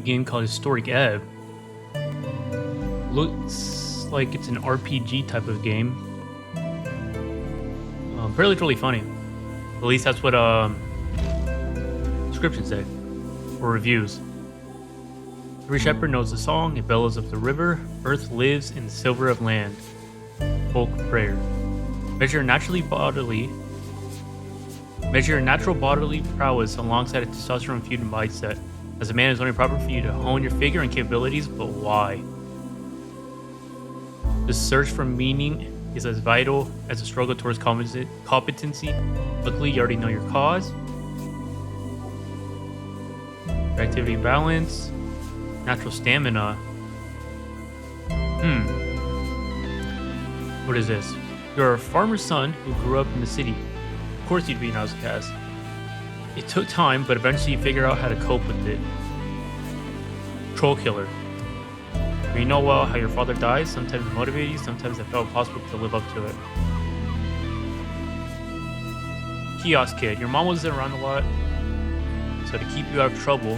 game called MinisterAbe. Looks like it's an RPG type of game. Apparently it's really funny. At least that's what descriptions say, or reviews. Every shepherd knows the song, it bellows up the river, earth lives in the silver of land. Folk prayer. Measure your natural bodily prowess alongside a testosterone-fueled mindset. As a man, it's only proper for you to hone your figure and capabilities, but why? The search for meaning is as vital as the struggle towards competency. Luckily, you already know your cause. Activity balance. Natural stamina. What is this? You're a farmer's son who grew up in the city. Of course you'd be an outcast. It took time, but eventually you figure out how to cope with it. Troll killer. You know well how your father dies. Sometimes it motivated you, sometimes it felt impossible to live up to it. Kiosk kid. Your mom wasn't around a lot, so to keep you out of trouble,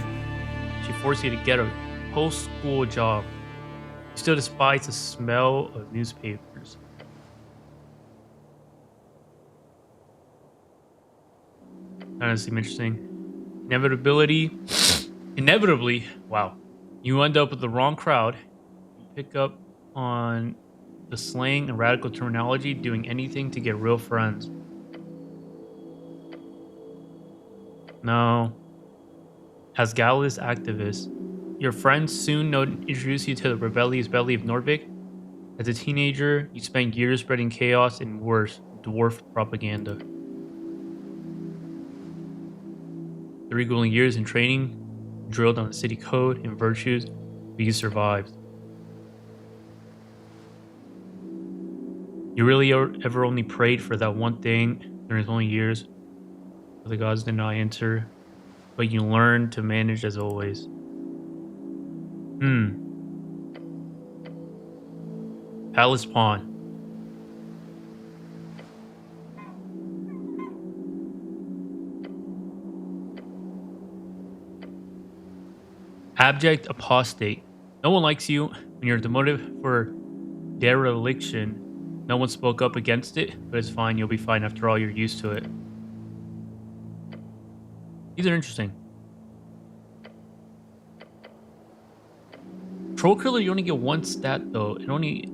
she forced you to get a post-school job. You still despise the smell of newspapers. That does seem interesting. Inevitably, wow. You end up with the wrong crowd. You pick up on the slang and radical terminology, doing anything to get real friends. No. As Gallus activist, your friends soon introduce you to the rebellious belly of Norvik. As a teenager, you spent years spreading chaos and worse, dwarf propaganda. 3 grueling years in training, drilled on the city code and virtues, but you survived. You really ever only prayed for that one thing during his only years, but the gods did not enter, but you learned to manage as always. Palace Pawn. Abject apostate. No one likes you when you're demoted for dereliction. No one spoke up against it, but it's fine. You'll be fine. After all, you're used to it. These are interesting. Troll killer, you only get 1 stat though. It only...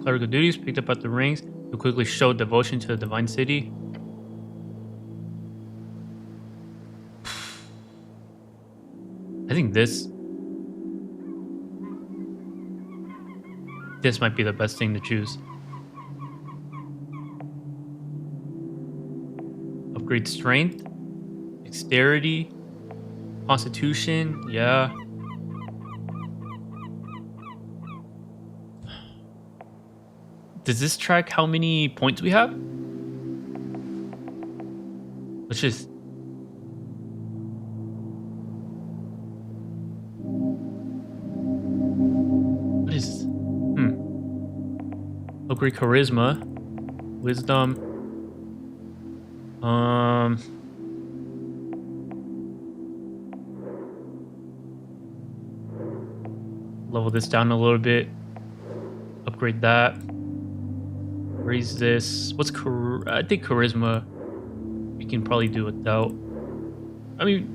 Clerical duties picked up at the rings. You quickly showed devotion to the divine city. I think this might be the best thing to choose. Upgrade strength, dexterity, constitution, yeah. Does this track how many points we have? Let's just... What is... Upgrade charisma. Wisdom. Level this down a little bit. Upgrade that. Raise this. What's I think charisma we can probably do without. I mean,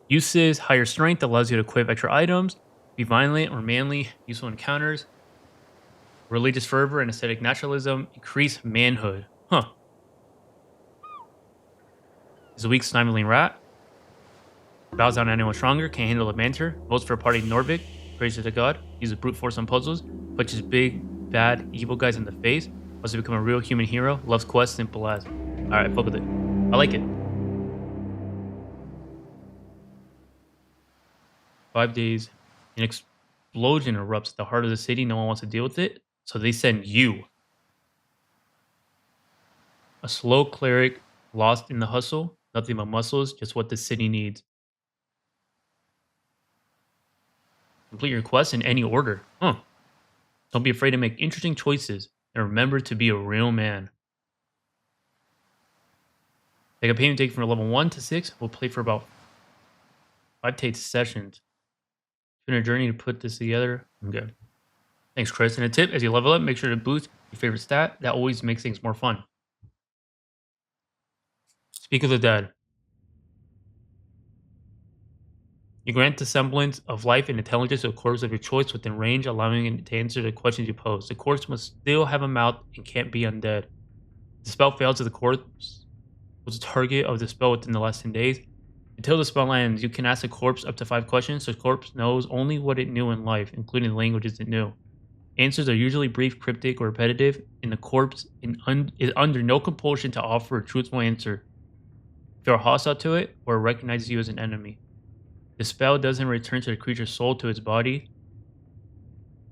uses higher strength allows you to equip extra items, be violent or manly, useful encounters. Religious fervor and aesthetic naturalism increase manhood. Huh. Is a weak sniveling rat. Bows down to anyone stronger, can't handle a banter. Votes for a party in Norvik. Prays to the god. Uses brute force on puzzles. Punches big, bad, evil guys in the face. Wants to become a real human hero. Loves quests, simple as. Alright, fuck with it. I like it. 5 days. An explosion erupts at the heart of the city. No one wants to deal with it. So they send you. A slow cleric lost in the hustle. Nothing but muscles, just what the city needs. Complete your quest in any order. Huh. Don't be afraid to make interesting choices. And remember to be a real man. Like a payment take from level 1 to 6. We'll play for about 5 to 8 sessions. It's been a journey to put this together. I'm good. Thanks, Chris. And a tip, as you level up, make sure to boost your favorite stat. That always makes things more fun. Speak of the dead. You grant the semblance of life and intelligence to a corpse of your choice within range, allowing it to answer the questions you pose. The corpse must still have a mouth and can't be undead. If the spell fails if the corpse was the target of the spell within the last 10 days. Until the spell ends, you can ask the corpse up to 5 questions, so the corpse knows only what it knew in life, including the languages it knew. Answers are usually brief, cryptic, or repetitive, and the corpse is under no compulsion to offer a truthful answer if you are hostile to it or recognizes you as an enemy. The spell doesn't return to the creature's soul to its body,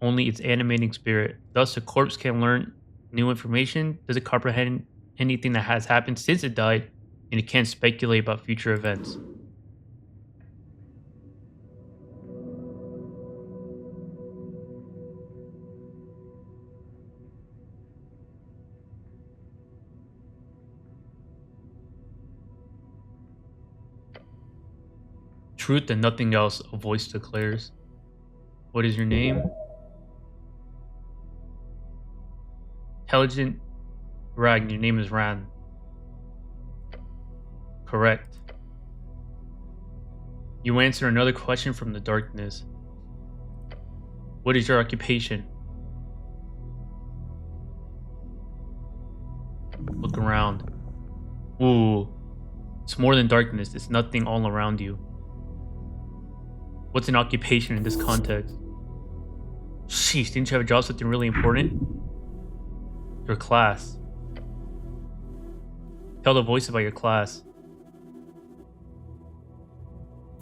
only its animating spirit. Thus, the corpse can learn new information, doesn't comprehend anything that has happened since it died, and it can't speculate about future events. Truth and nothing else, a voice declares. What is your name? Intelligent Ragn, your name is Ran. Correct. You answer another question from the darkness. What is your occupation? Look around. Ooh. It's more than darkness, it's nothing all around you. What's an occupation in this context? Sheesh, didn't you have a job, something really important? Your class. Tell the voice about your class.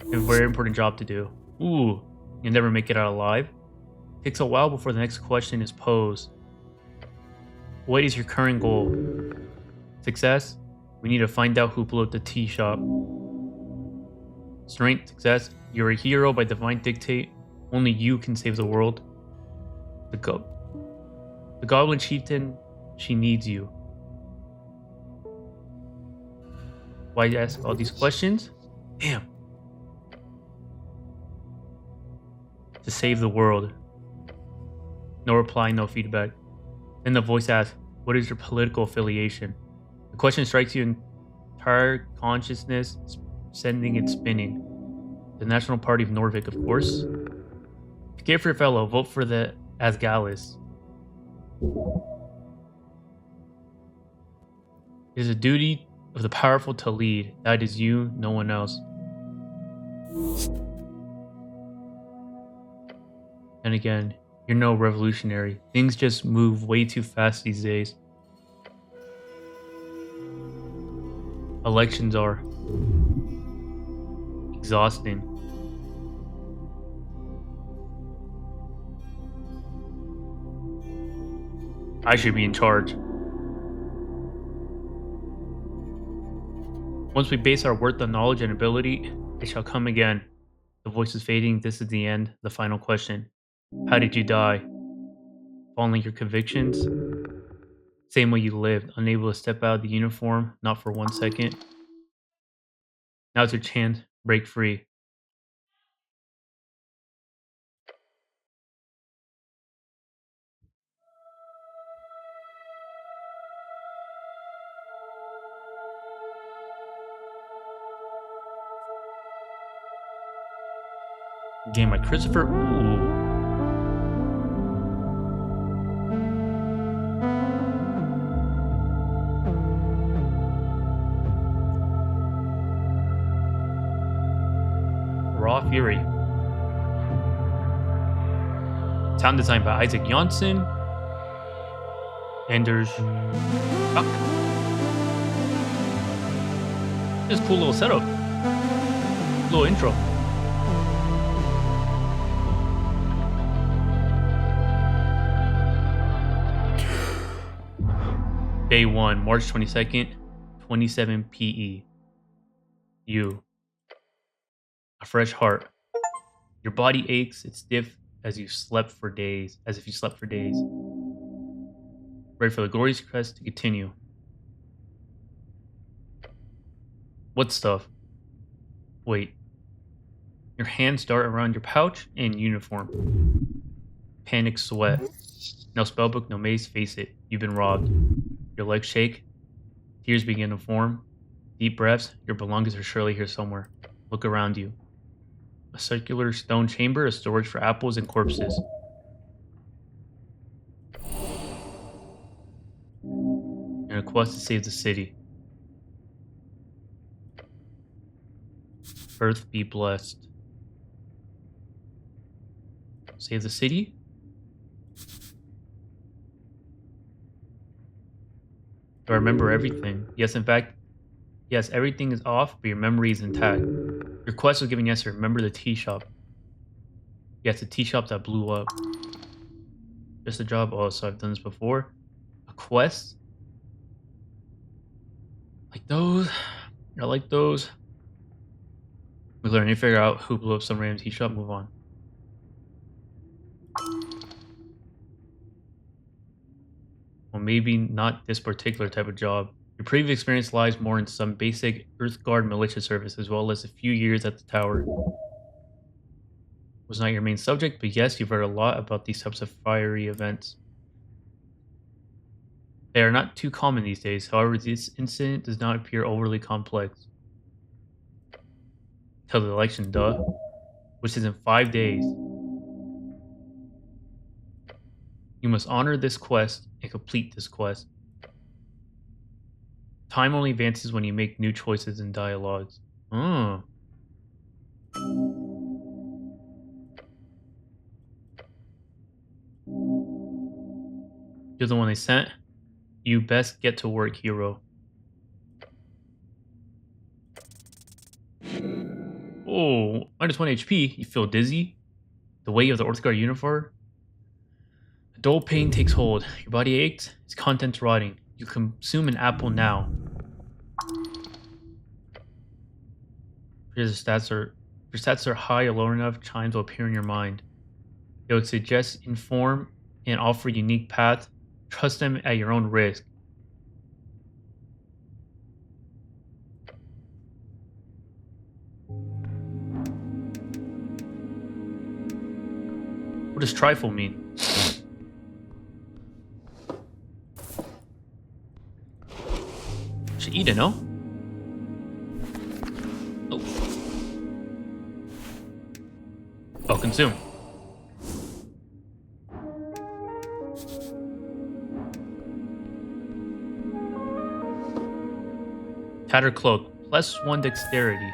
You have a very important job to do. Ooh, you'll never make it out alive. Takes a while before the next question is posed. What is your current goal? Success? We need to find out who blew up the tea shop. Strength, success. You're a hero by divine dictate. Only you can save the world. The goblin chieftain, she needs you. Why ask all these questions? Damn. To save the world. No reply, no feedback. Then the voice asks, what is your political affiliation? The question strikes your entire consciousness, sending it spinning. The National Party of Norvik, of course. If you care for your fellow, vote for the Asgalis. It is a duty of the powerful to lead. That is you, no one else. And again, you're no revolutionary. Things just move way too fast these days. Elections are exhausting. I should be in charge. Once we base our worth on knowledge and ability, it shall come again. The voice is fading. This is the end. The final question. How did you die? Following your convictions? Same way you lived, unable to step out of the uniform, not for 1 second. Now's your chance. Break free. Game by Christopher. Ooh. Raw Fury. Sound design by Isaac Janssen. Anders. Fuck. This is a cool little setup. Little intro. Day 1, March 22nd, 27 PE. You. A fresh heart. Your body aches, it's stiff as you slept for days, as if you slept for days. Ready for the glorious quest to continue. What stuff? Wait. Your hands dart around your pouch and uniform. Panic sweat. No spellbook, no maze, face it. You've been robbed. Your legs shake. Tears begin to form. Deep breaths. Your belongings are surely here somewhere. Look around you. A circular stone chamber, a storage for apples and corpses. And a quest to save the city. Earth be blessed. Save the city? Do I remember everything? Yes, in fact, yes, everything is off, but your memory is intact. Your quest was given yesterday. Remember the tea shop? Yes, the tea shop that blew up. Just a job. Oh, so I've done this before. A quest? Like those? I like those. We learn. You figure out who blew up some random tea shop. Move on. Well, maybe not this particular type of job. Your previous experience lies more in some basic Earth Guard militia service, as well as a few years at the tower. Was not your main subject, but yes, you've heard a lot about these types of fiery events. They are not too common these days, however, this incident does not appear overly complex. Till the election, duh. Which is in 5 days. You must honor this quest and complete this quest. Time only advances when you make new choices and dialogues. Oh. You're the one they sent? You best get to work, hero. Oh, -1 HP. You feel dizzy? The weight of the Earth Guard uniform? A dull pain takes hold. Your body aches. Its contents rotting. You consume an apple now. If your stats are high or low enough, chimes will appear in your mind. They would suggest, inform, and offer unique paths. Trust them at your own risk. What does trifle mean? Should eat it, no? Oh. Oh, consume. Tattered cloak, +1 dexterity.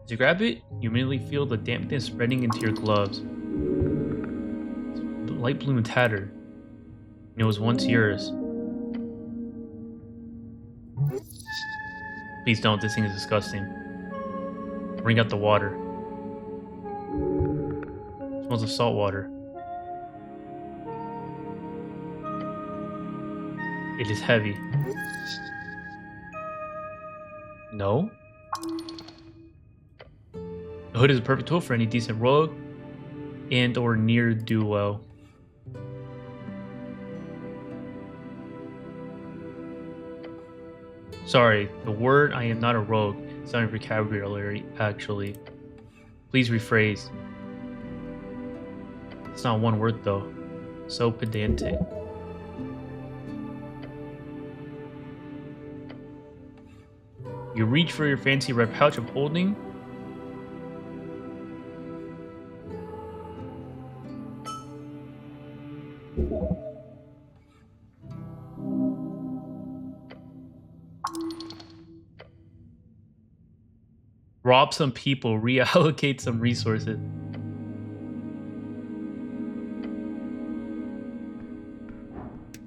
As you grab it, you immediately feel the dampness spreading into your gloves. It's light blue and tattered. And it was once yours. Please don't, this thing is disgusting. Bring out the water. It smells of salt water. It is heavy. No? The hood is a perfect tool for any decent rogue and or near-do-well. Sorry, the word I am not a rogue. It's not in vocabulary, actually. Please rephrase. It's not one word, though. So pedantic. You reach for your fancy red pouch of holding. Rob some people, reallocate some resources.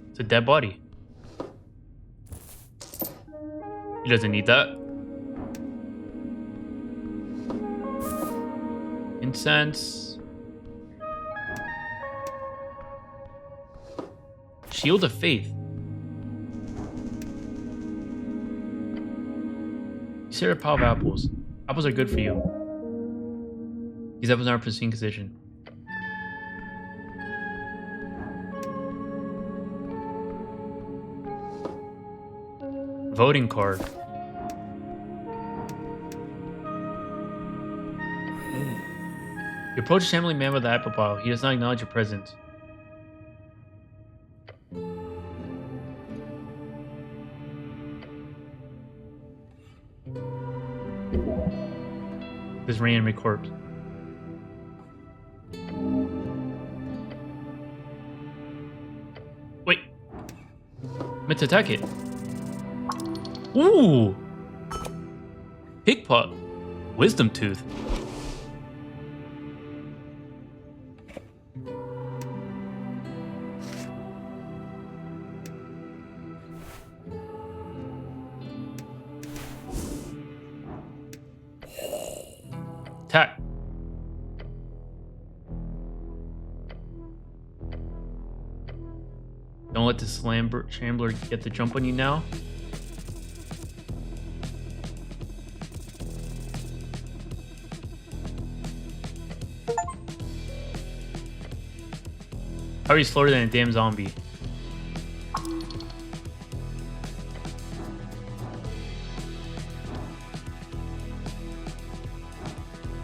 It's a dead body. He doesn't need that. Incense. Shield of Faith. You stare at a pile of apples. Apples are good for you. These apples aren't pristine condition. Voting card. You approach a shambling man with an apple pile. He does not acknowledge your presence. This reanimate corpse. Wait. Meant to attack it. Ooh! Pigpot. Wisdom tooth. Attack. Don't let the shambler get the jump on you now. How are you slower than a damn zombie?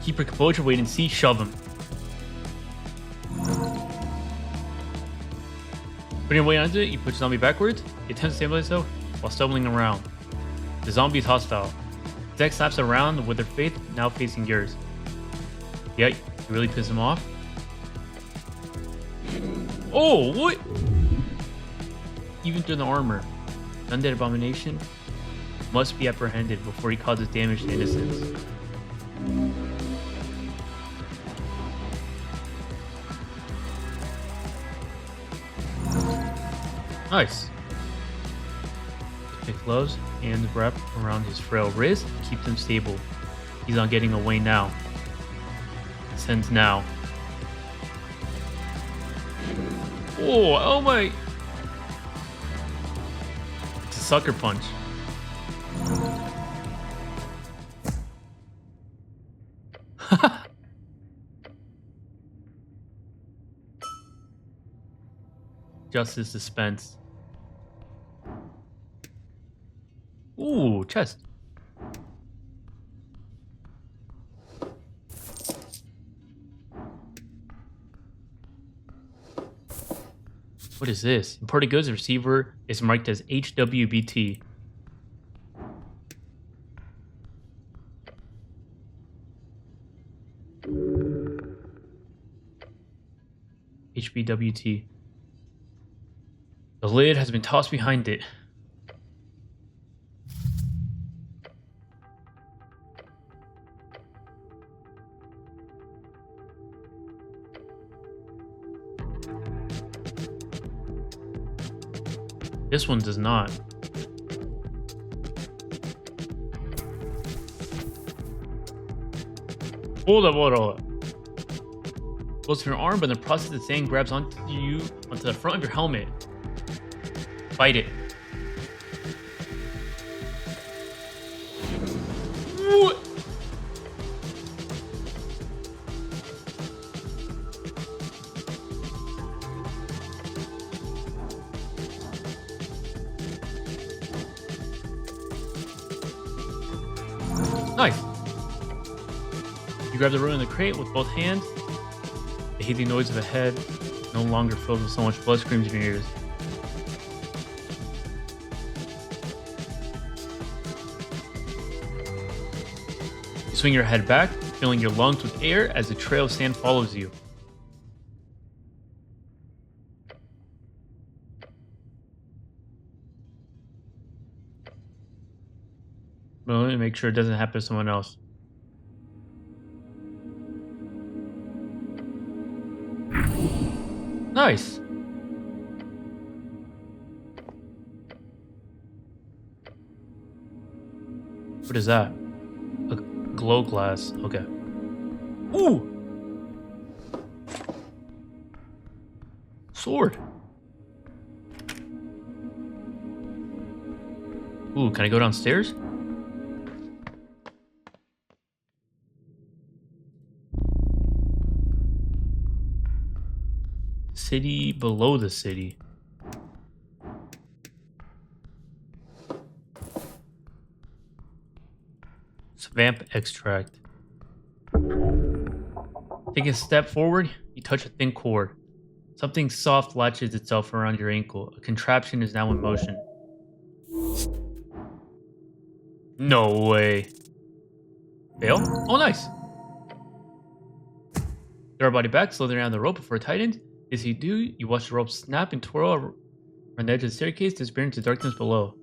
Keep your composure, wait and see, shove him. Putting your weight onto it, you push the zombie backwards. You attempt to stabilize yourself while stumbling around. The zombie is hostile. Deck slaps around with their face now facing yours. Yeah, you really piss him off. Oh, what? Even through the armor, the undead abomination must be apprehended before he causes damage to innocents. Nice. Pick gloves and wrap around his frail wrist, keep them stable. He's not getting away now. Sends now. Oh my! It's a sucker punch. Justice dispensed. Ooh, chest. What is this? Imported goods receiver is marked as HWBT. HBWT. The lid has been tossed behind it. This one does not. Hold up. Goes to your arm, but in the process the sand grabs onto the front of your helmet. Fight it. What? Nice. You grab the root in the crate with both hands. The hazy noise of a head no longer filled with so much blood screams in your ears. You swing your head back, filling your lungs with air as the trail of sand follows you. But let me make sure it doesn't happen to someone else. Nice. What is that? A glow glass. Okay. Ooh! Sword. Ooh, can I go downstairs? city below the city. Svamp extract. Take a step forward, you touch a thin cord. Something soft latches itself around your ankle. A contraption is now in motion. No way. Fail? Oh, nice. Throw our body back, slowly around the rope before it tightens. As you do, you watch the rope snap and twirl around the edge of the staircase, disappearing into darkness below.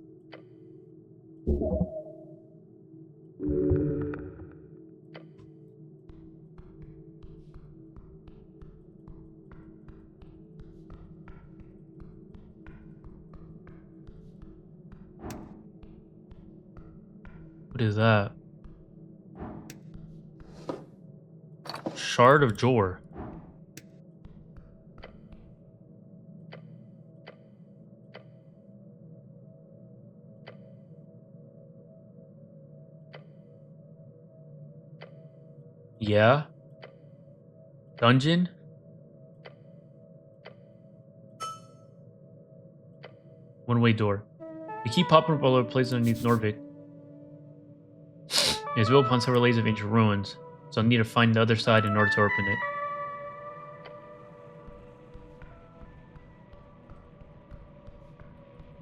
What is that? Shard of Jor. Yeah. Dungeon? One-way door. The key popping roller placed underneath Norvik. It is built upon several layers of ancient ruins, so I'll need to find the other side in order to open it.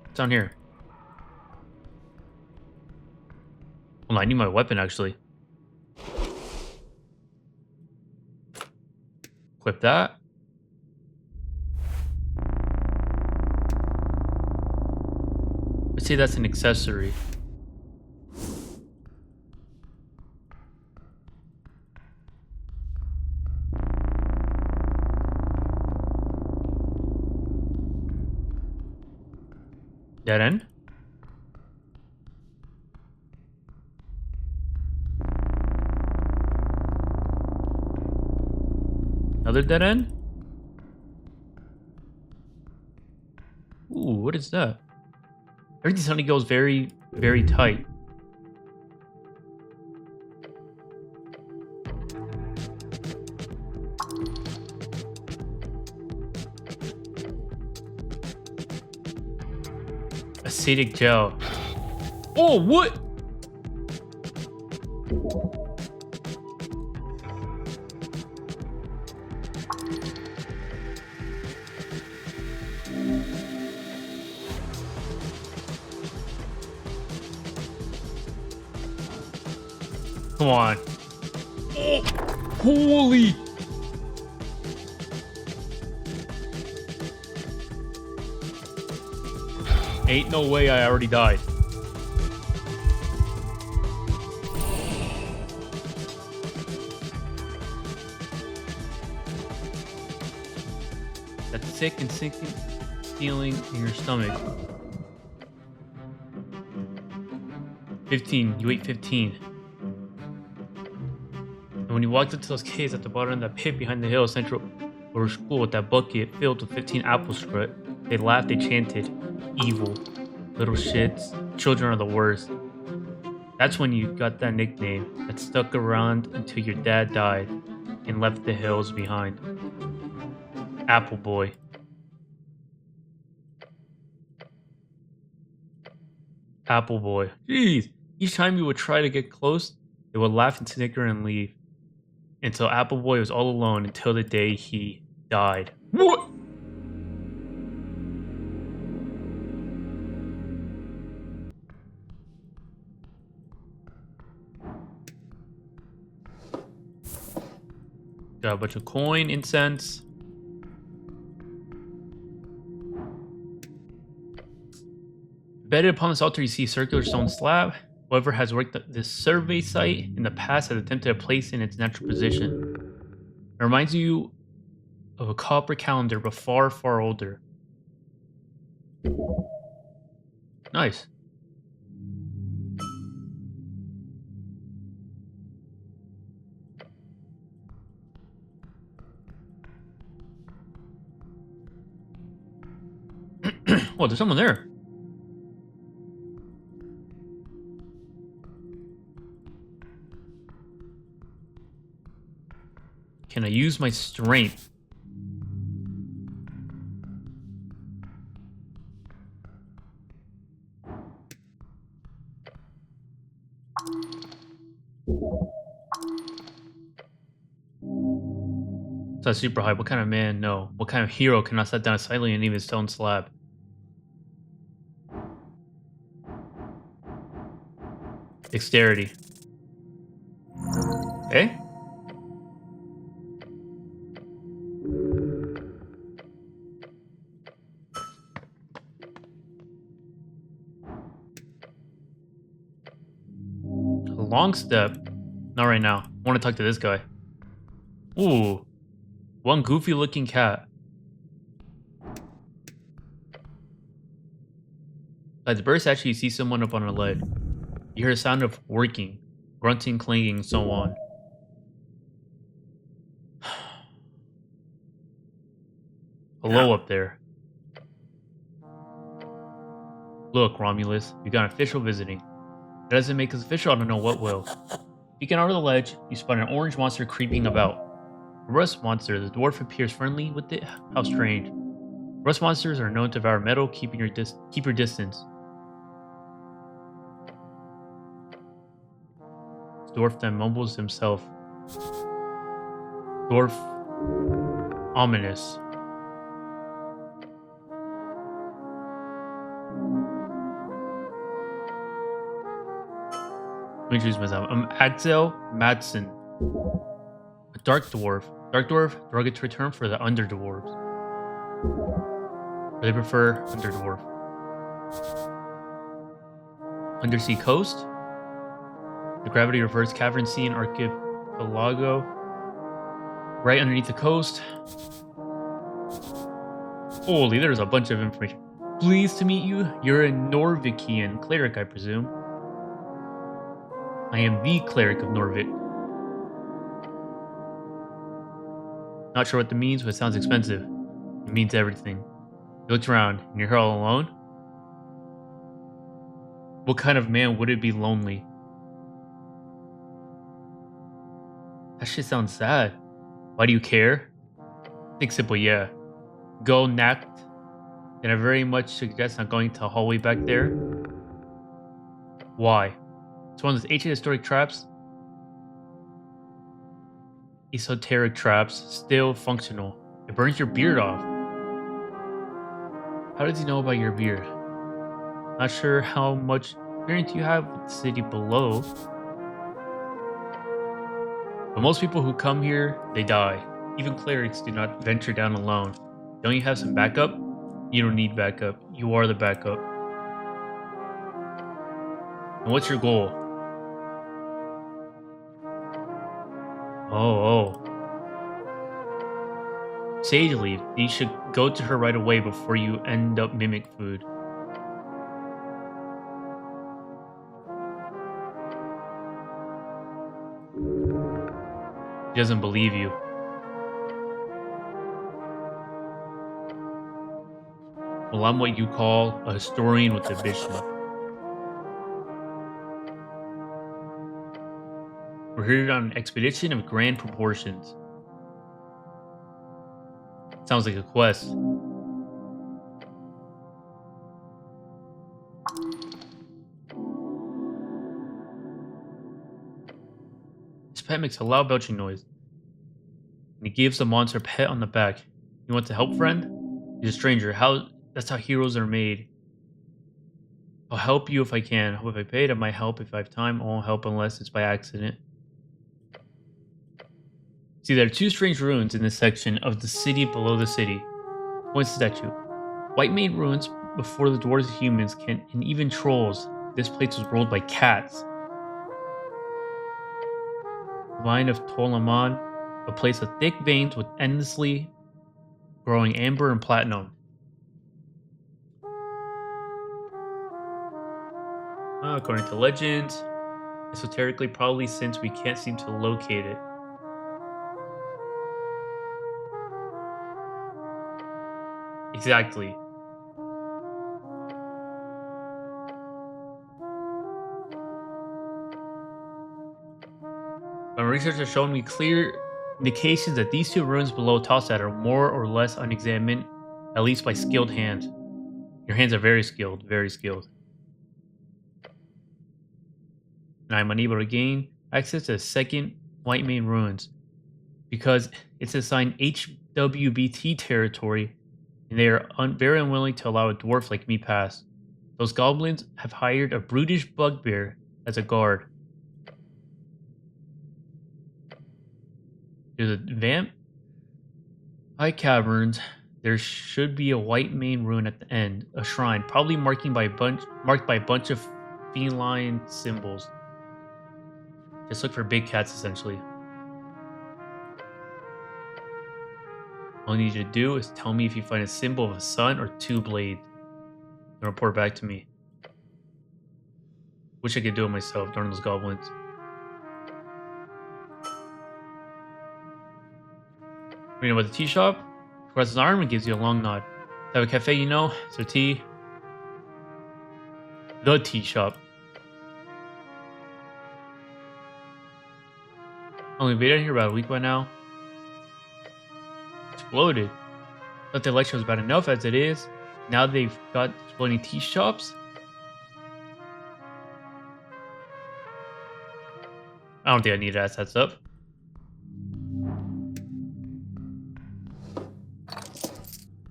It's down here. Hold on, I need my weapon actually. Equip that. Let's say that's an accessory. Dead end? Another dead end? Ooh, what is that? Everything suddenly goes very, very tight. Acetic gel. Oh, what? Come on. Oh, holy. Ain't no way I already died. That sick and sinking feeling in your stomach. 15. You ate 15. And when you walked into those caves at the bottom of that pit behind the hill, Central or school with that bucket filled with 15 apple strut, they laughed, they chanted, "Evil. Little shits. Children are the worst." That's when you got that nickname that stuck around until your dad died and left the hills behind. Apple Boy. Apple Boy. Jeez. Each time you would try to get close, they would laugh and snicker and leave. Until Apple Boy was all alone until the day he died. What? Got a bunch of coin, incense. Embedded upon this altar, you see a circular stone slab. Whoever has worked this survey site in the past has attempted to place it in its natural position. It reminds you of a copper calendar, but far, far older. Nice. Oh, there's someone there. Can I use my strength? It's not super high. What kind of man? No. What kind of hero cannot sit down silently and leave his stone slab? Dexterity. Okay. A long step. Not right now. I want to talk to this guy. Ooh. One goofy looking cat. By the burst, actually, you see someone up on a ledge. You hear a sound of working, grunting, clanging, and so on. Hello up there. Look, Romulus, you got an official visiting. That doesn't make us official, I don't know what will. Peeking out of the ledge, you spot an orange monster creeping about. A rust monster, the dwarf appears friendly with it. How strange. Rust monsters are known to devour metal, keep your distance. Dwarf then mumbles himself. Dwarf. Ominous. Let me introduce myself. I'm Axel Madsen, a dark dwarf. Dark dwarf, derogatory term for the underdwarves. They prefer underdwarf. Undersea coast. The gravity reverse cavern sea and archipelago. Right underneath the coast. Holy, there's a bunch of information. Pleased to meet you. You're a Norvikian cleric, I presume. I am the cleric of Norvik. Not sure what that means, but it sounds expensive. It means everything. You looked around, and you're here all alone? What kind of man would it be lonely? That shit sounds sad. Why do you care? Think simple, yeah. Go nacked. And I very much suggest not going to a hallway back there. Why? It's one of those ancient historic traps. Esoteric traps, still functional. It burns your beard off. How does he know about your beard? Not sure how much experience you have with the city below. But most people who come here, they die. Even clerics do not venture down alone. Don't you have some backup? You don't need backup. You are the backup. And what's your goal? Oh. Sage leaf. You should go to her right away before you end up mimic food. She doesn't believe you. Well, I'm what you call a historian with a vision. We're here on an expedition of grand proportions. Sounds like a quest. This pet makes a loud belching noise. And he gives the monster a pat on the back. You want to help, friend? He's a stranger. That's how heroes are made. I'll help you if I can. If I paid, I might help. If I have time, I won't help unless it's by accident. See, there are two strange ruins in this section of the city below the city. Points to statue. White made ruins before the dwarves and humans and even trolls. This place was ruled by cats. Vine of Tolaman, a place of thick veins with endlessly growing amber and platinum. According to legend, esoterically, probably since we can't seem to locate it. Exactly. My research has shown me clear indications that these two ruins below Tossat are more or less unexamined, at least by skilled hands. Your hands are very skilled, very skilled. and I'm unable to gain access to the second White Main Ruins because it's assigned HWBT territory, and they are very unwilling to allow a dwarf like me pass. Those goblins have hired a brutish bugbear as a guard. There's a vamp high caverns. There should be a White Main Ruin at the end, a shrine, probably marked by a bunch of feline symbols. Just look for big cats, essentially. All you need to do is tell me if you find a symbol of a sun or two blades, and report back to me. Wish I could do it myself, darn those goblins. Reading about the tea shop? Across his arm and gives you a long nod. Have a cafe, you know? So tea. The tea shop. Only been in here about a week by now. Exploded. Thought the election was bad enough as it is. Now they've got exploding tea shops. I don't think I need to ask that stuff.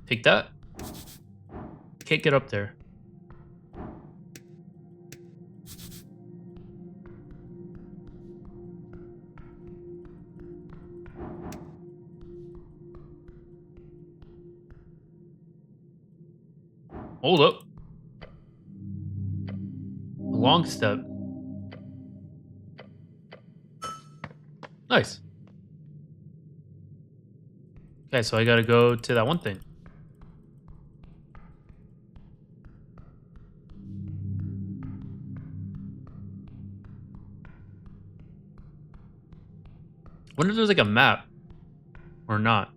Take that. Can't get up there. Hold up. A long step. Nice. Okay, so I gotta go to that one thing. Wonder if there's like a map or not.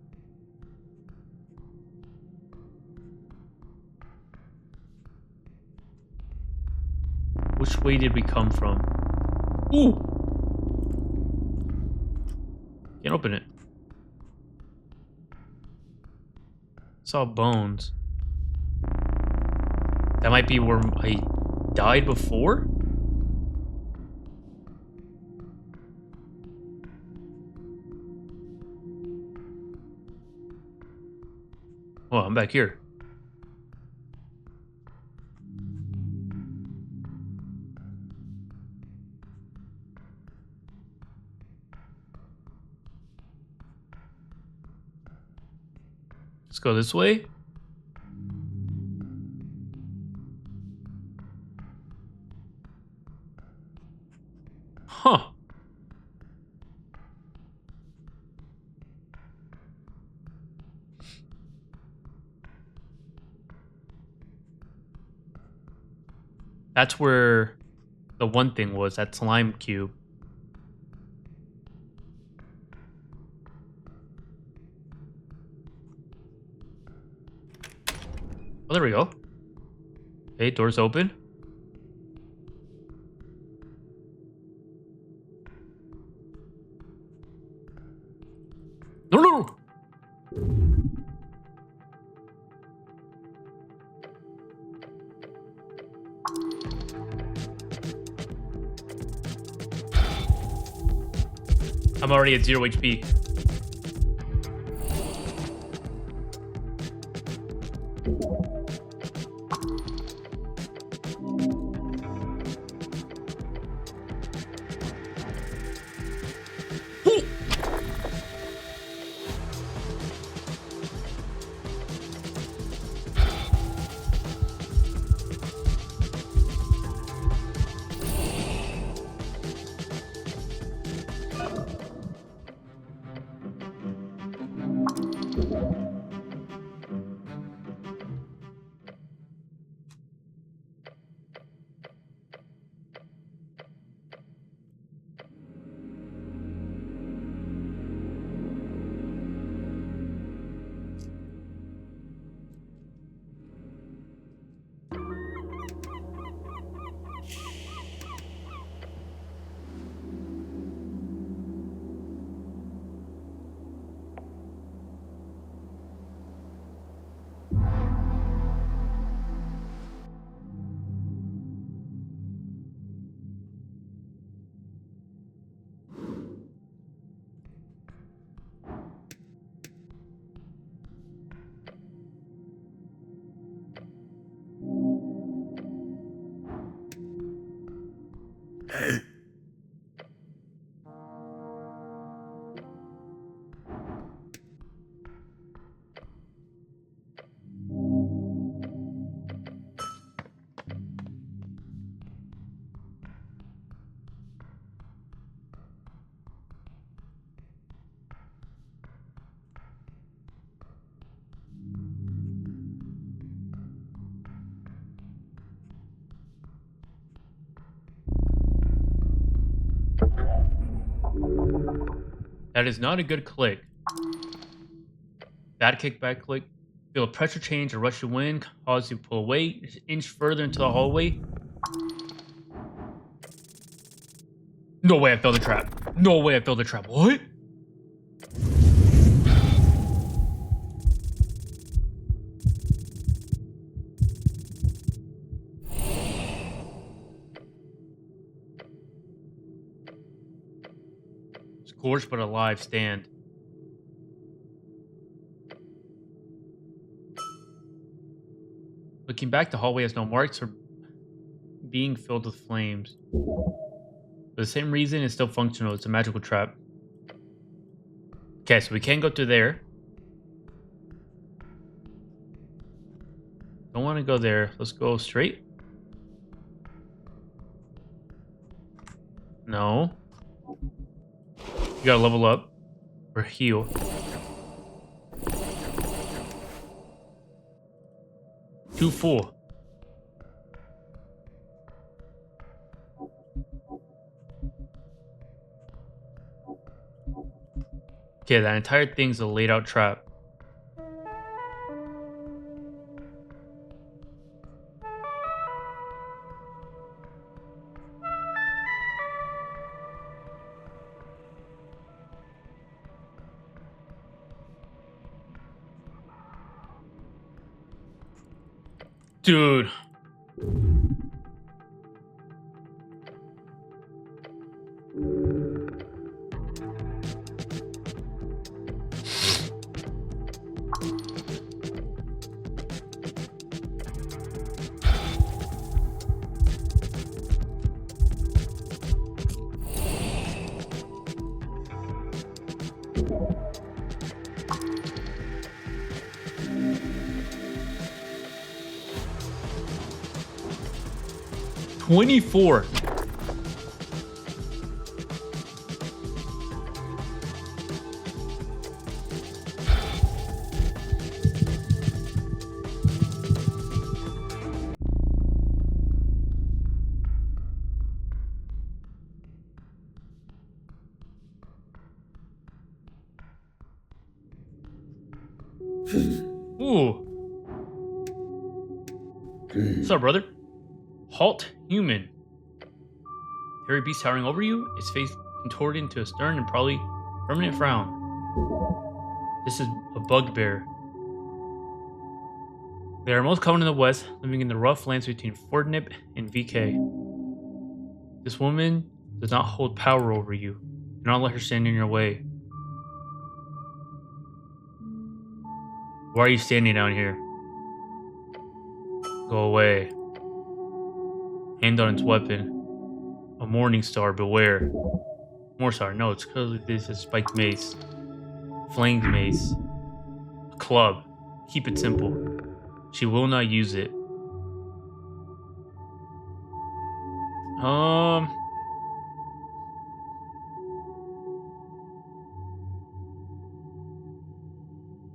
Which way did we come from? Ooh! Can't open it. Saw bones. That might be where I died before? Oh, I'm back here. Let's go this way. Huh. That's where the one thing was, that slime cube. Oh, there we go. Okay, door's open. No, no! I'm already at 0 HP. That is not a good click. Bad kickback click. Feel a pressure change, a rush of wind, cause you to pull away, inch further into the hallway. No way I failed the trap. No way I failed the trap. What? Scorched but alive stand. Looking back, the hallway has no marks or being filled with flames. For the same reason, it's still functional. It's a magical trap. Okay, so we can't go through there. Don't want to go there. Let's go straight. No. You gotta level up. Or heal. Too full. Okay, that entire thing's a laid out trap. Dude. $24. Ooh. What's up, brother? Halt, human. Hairy beast towering over you, its face contorted into a stern and probably permanent frown. This is a bugbear. They are most common in the West, living in the rough lands between Fort Nip and VK. This woman does not hold power over you. Do not let her stand in your way. Why are you standing down here? Go away. Hand on its weapon. A morning star, beware. Morsar, no, it's because this is a spiked mace. Flanged mace. A club. Keep it simple. She will not use it.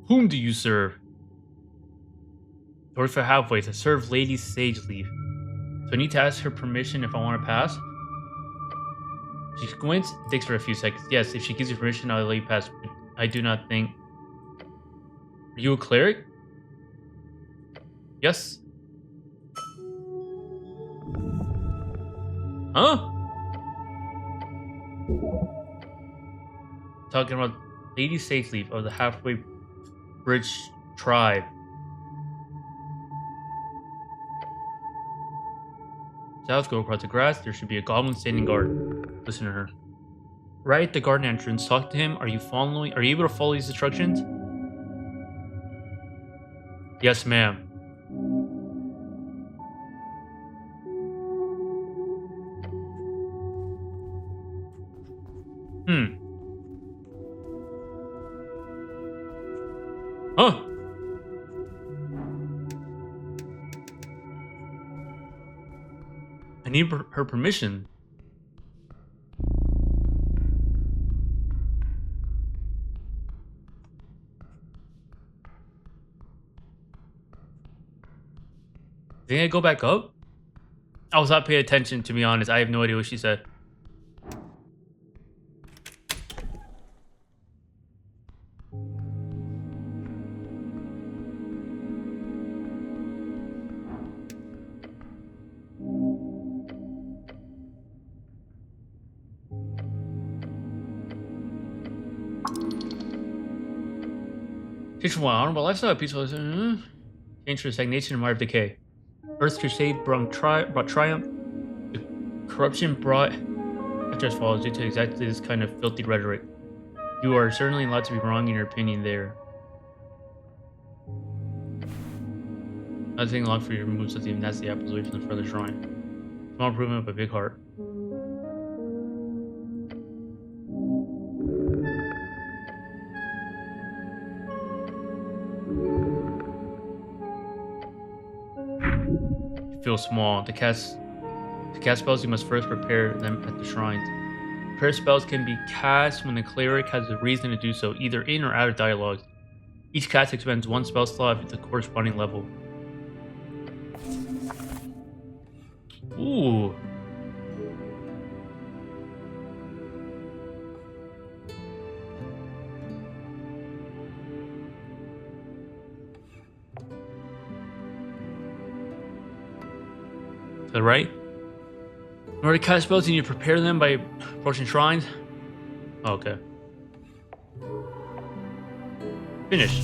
Whom do you serve? Or for halfway to serve Lady Sage Leaf. So I need to ask her permission if I want to pass. She squints, it takes her a few seconds. Yes, if she gives you permission, I'll let you pass. I do not think. Are you a cleric? Yes. Huh? Talking about Lady Sageleaf of the Halfway Bridge tribe. South, go across the grass. There should be a goblin standing guard. Listen to her. Right at the garden entrance, talk to him. Are you able to follow these instructions? Yes, ma'am. Hmm. Oh. I need her permission. Think I go back up? I was not paying attention, to be honest. I have no idea what she said. Change from one honorable lifestyle, peaceful. Change to stagnation and mark of decay. Earth's crusade brought triumph. The corruption brought after its fall due to exactly this kind of filthy rhetoric. You are certainly allowed to be wrong in your opinion there. Nothing long for you to remove such even nasty apples away from the further shrine. Small improvement of a big heart. You feel small. To cast spells, you must first prepare them at the shrines. Prayer spells can be cast when the cleric has a reason to do so, either in or out of dialogue. Each cast expends one spell slot at the corresponding level. Ooh. To the right? In order to cast spells, you need to prepare them by approaching shrines. Oh, okay. Finish.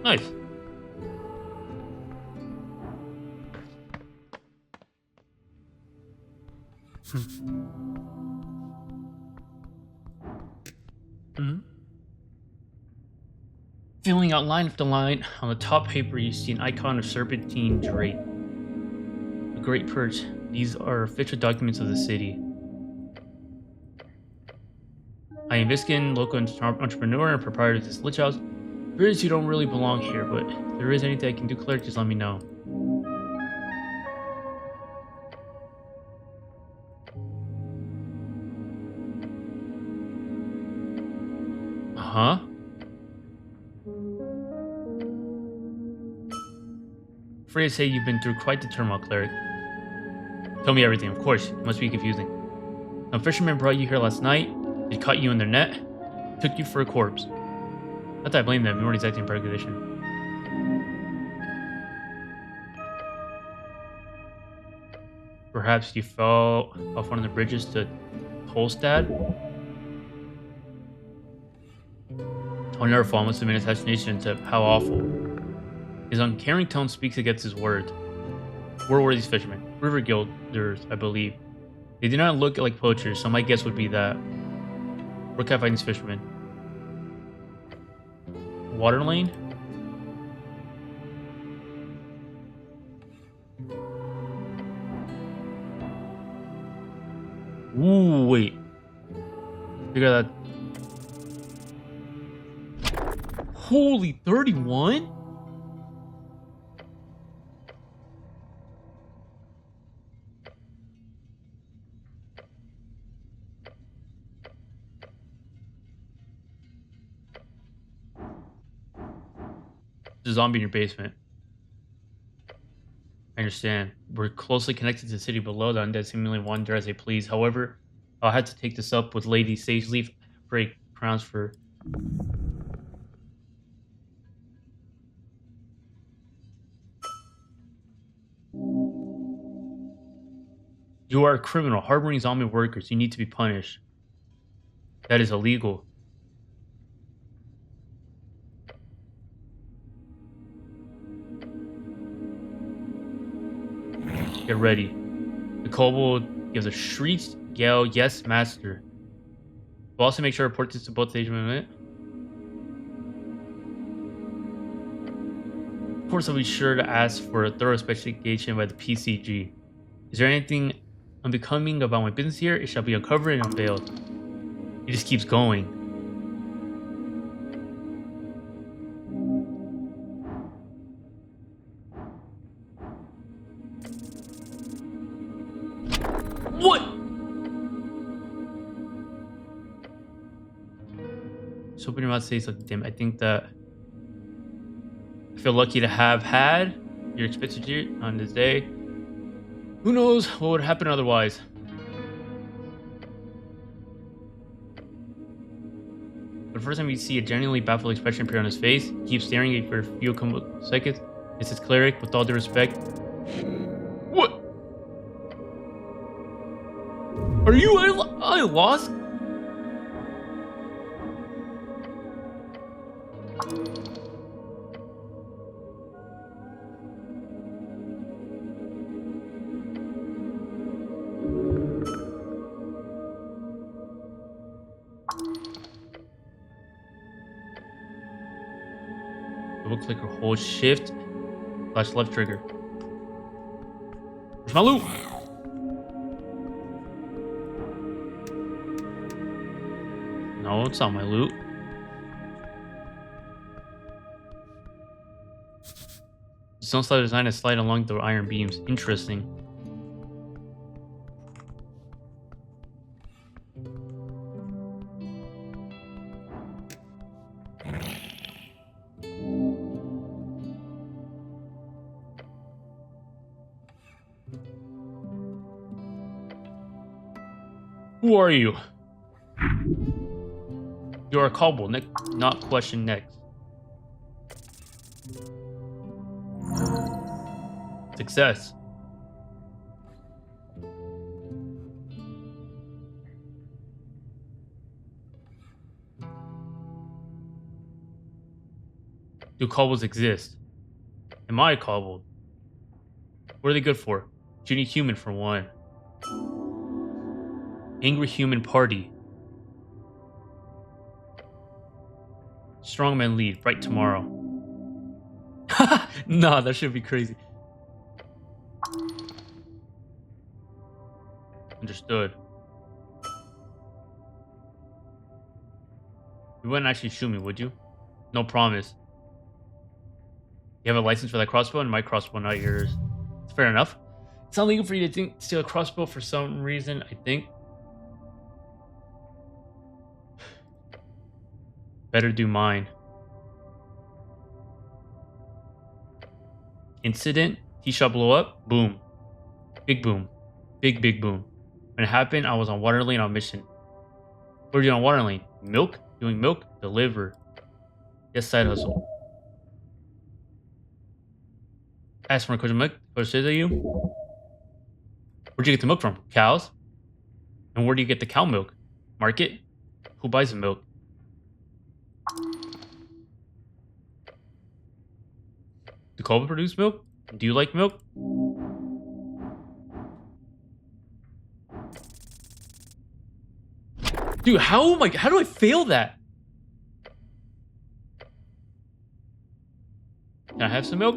Nice. Filling out line after line, on the top paper you see an icon of serpentine drape. A great perch. These are official documents of the city. I am Viskin, local entrepreneur and proprietor of this lich house. Fears you don't really belong here, but if there is anything I can do, cleric, just let me know. Huh? Afraid to say you've been through quite the turmoil, cleric. Tell me everything, of course. It must be confusing. Some fishermen brought you here last night. They caught you in their net, took you for a corpse. Not that I blame them, you weren't exactly in better condition. Perhaps you fell off one of the bridges to Tolstad? I'll never fall. Must have been assassination to how awful. His uncaring tone speaks against his words. Where were these fishermen? River guilders, I believe. They did not look like poachers, so my guess would be that. Where can I find these fishermen? Water lane? Ooh, wait. Look at that. Holy 31? There's a zombie in your basement. I understand. We're closely connected to the city below. The undead seemingly wander as they please. However, I'll have to take this up with Lady Sageleaf for a transfer. You are a criminal harboring zombie workers. You need to be punished. That is illegal. Get ready. The kobold gives a shrieked yell, yes, master. We'll also make sure to report this to both stages in a minute. Of course, I'll be sure to ask for a thorough investigation by the PCG. Is there anything unbecoming about my business here, it shall be uncovered and unveiled. He just keeps going. What? Just open your mouth to say something, Tim. I think that I feel lucky to have had your expenditure on this day. Who knows what would happen otherwise? But the first time you see a genuinely baffled expression appear on his face, he keeps staring at you for a few seconds. It says, "Cleric, with all due respect." What? Are you I lost? Double click or hold shift / left trigger. Where's my loot? No, it's not my loot. The stone slide designed to slide along the iron beams. Interesting. Who are you? You are callable, not question next. Success. Do callables exist? Am I callable? What are they good for? Shooting human for one. Angry human party. Strongman lead, bright tomorrow. Nah, that should be crazy. Understood. You wouldn't actually shoot me, would you? No promise. You have a license for that crossbow and my crossbow, not yours. It's fair enough. It's not legal for you to steal a crossbow for some reason, I think. Better do mine. Incident? He shall blow up? Boom. Big boom. Big boom. When it happened, I was on water lane on mission. What are you doing on water lane? Milk? Doing milk? Deliver. Yes, side hustle. Ask for a question, milk. What says that you? Where'd you get the milk from? Cows? And where do you get the cow milk? Market? Who buys the milk? Do Cobra produce milk? Do you like milk? Dude, how do I fail that? Can I have some milk?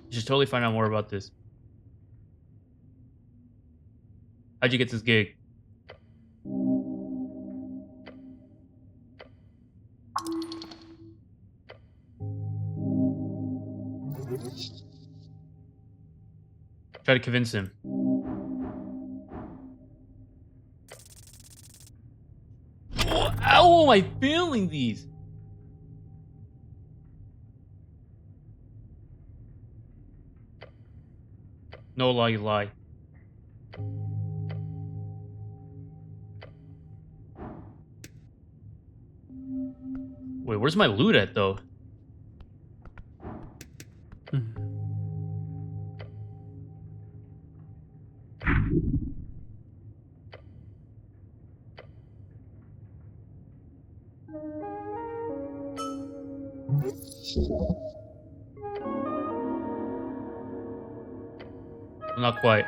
You should totally find out more about this. How'd you get this gig? Try to convince him. How am I failing these? No lie, you lie. Wait, where's my loot at, though? Not quite.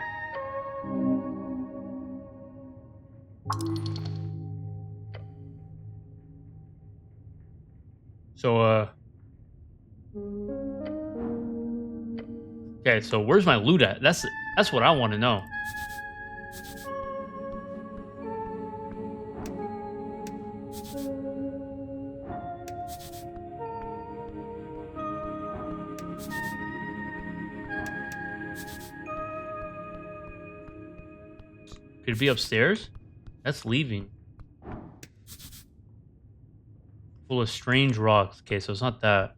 So, okay. Okay, so where's my loot at? That's what I want to know. Could it be upstairs? That's leaving. Full of strange rocks. Okay, so it's not that.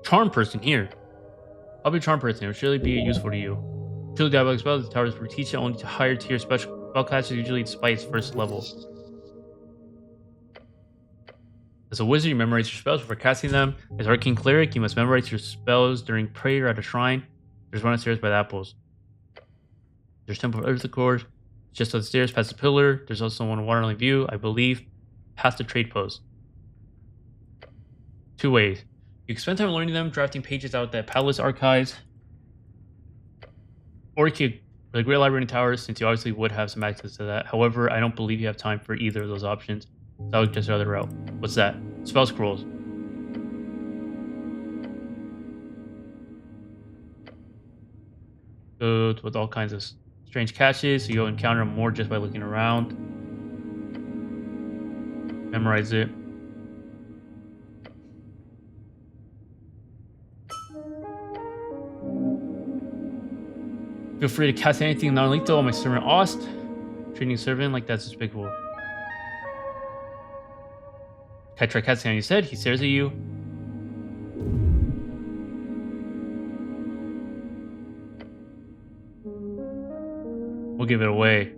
Charm person here. I'll be a charm person. It will surely be useful to you. Truly diabolic spells, the towers were teach only to higher tier special spellcasters, usually despite its first level. As a wizard, you memorize your spells before casting them. As arcane cleric, you must memorize your spells during prayer at a shrine. There's one upstairs by the apples. There's Temple of Earth, of course. Just upstairs, past the pillar. There's also one Waterline View, I believe, past the trade post. 2 ways. You can spend time learning them, drafting pages out the palace archives, or you could the Great Library and Towers, since you obviously would have some access to that. However, I don't believe you have time for either of those options, so I would just rather route. What's that? Spell scrolls. Good, with all kinds of strange caches, so you'll encounter more just by looking around. Memorize it. Feel free to cast anything non-lethal on my servant Ost. Treating a servant like that's despicable. Can I try casting on you said? He stares at you. We'll give it away.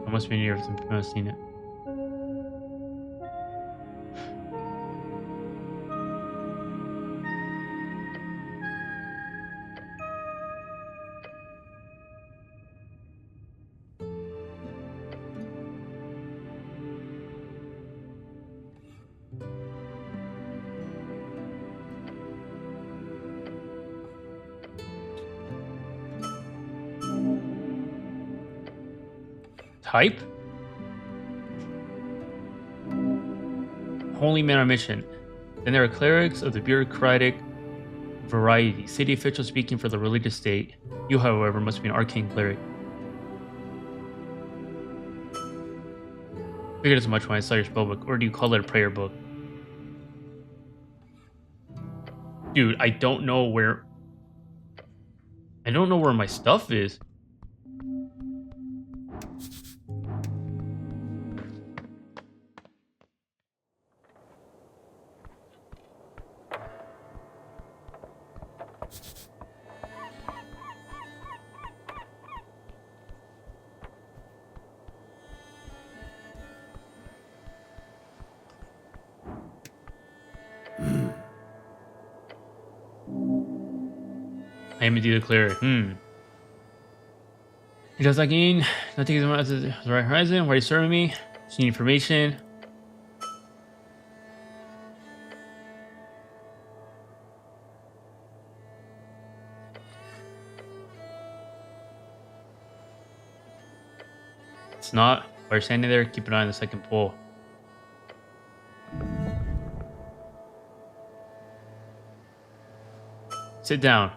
I must be near some people have seen it. Type? Holy man on mission. Then there are clerics of the bureaucratic variety, city officials speaking for the religious state. You, however, must be an arcane cleric. Figured as much when I saw your spellbook, or do you call it a prayer book? Dude, I don't know where my stuff is. I am indeed a cleric. He does like in. Nothing is on the right horizon. Why are you serving me? Just need information. It's not. While you're standing there, keep an eye on the second pole. Sit down.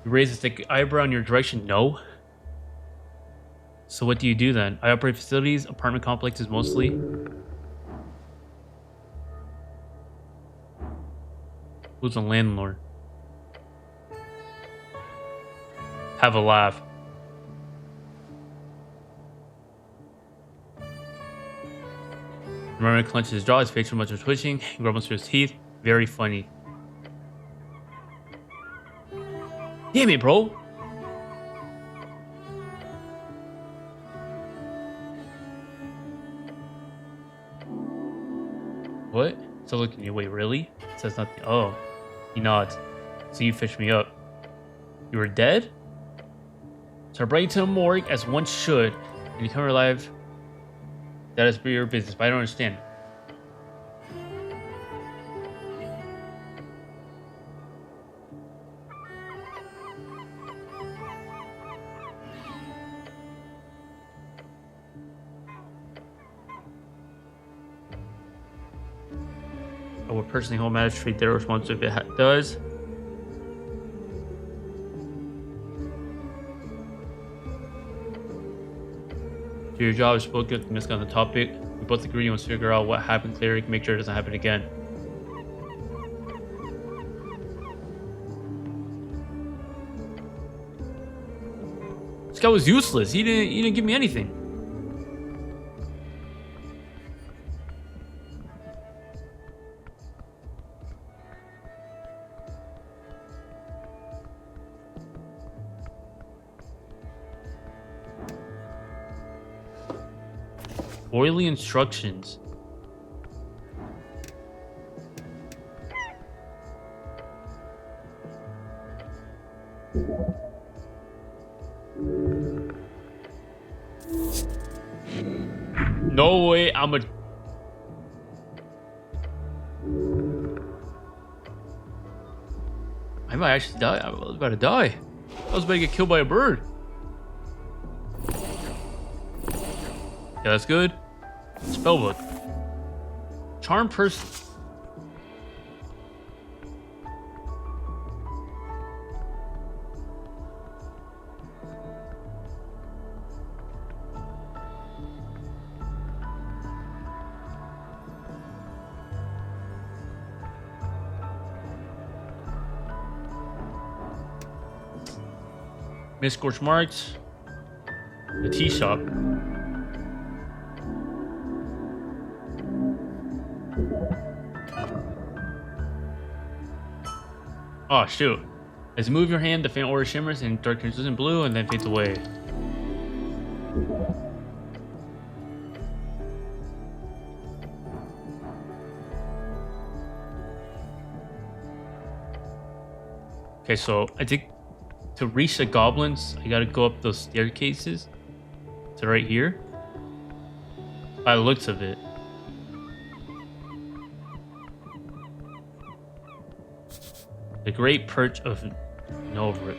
You raise a thick eyebrow in your direction. No. So what do you do then? I operate facilities, apartment complexes mostly. Who's a landlord? Have a laugh. Merman clenches his jaw, his facial muscles twitching, he grumbles through his teeth. Very funny. Damn it, bro! What? So looking at you. Wait, really? Says nothing. Oh. He nods. So you fished me up. You were dead? So I brought you to the morgue as one should, and you come alive. That is your business, but I don't understand. I will personally hold magistrate their responsibility if it does. Do your job, spoke with Misk on the topic. We both agree you must figure out what happened clearly, make sure it doesn't happen again. This guy was useless. He didn't give me anything. Oily instructions. No way, I might actually die. I was about to die. I was about to get killed by a bird. Yeah, that's good. Spellbook. Charm person. Miss Scorch Marks. The tea shop. Oh shoot. As you move your hand, the faint aura shimmers in dark translucent blue and then fades away. Okay, so I think to reach the goblins, I gotta go up those staircases to right here. By the looks of it. The Great Perch of Novrit.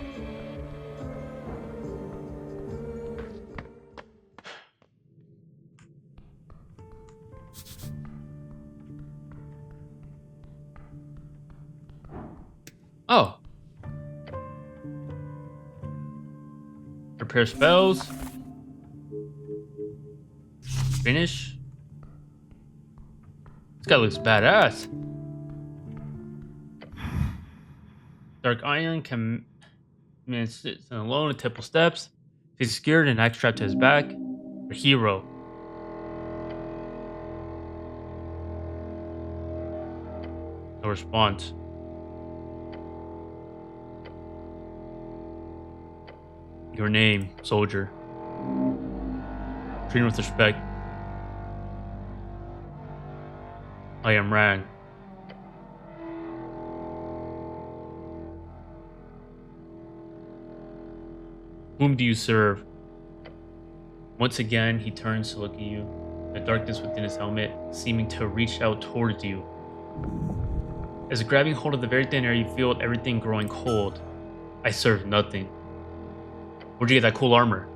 Oh. Prepare spells. Finish. This guy looks badass. Dark Iron sits alone at temple steps. He's scared and axe strapped to his back. A hero. No response. Your name, soldier. Treat him with respect. I am Rang. Whom do you serve? Once again, he turns to look at you. The darkness within his helmet seeming to reach out towards you. As grabbing hold of the very thin air, you feel everything growing cold. I serve nothing. Where'd you get that cool armor?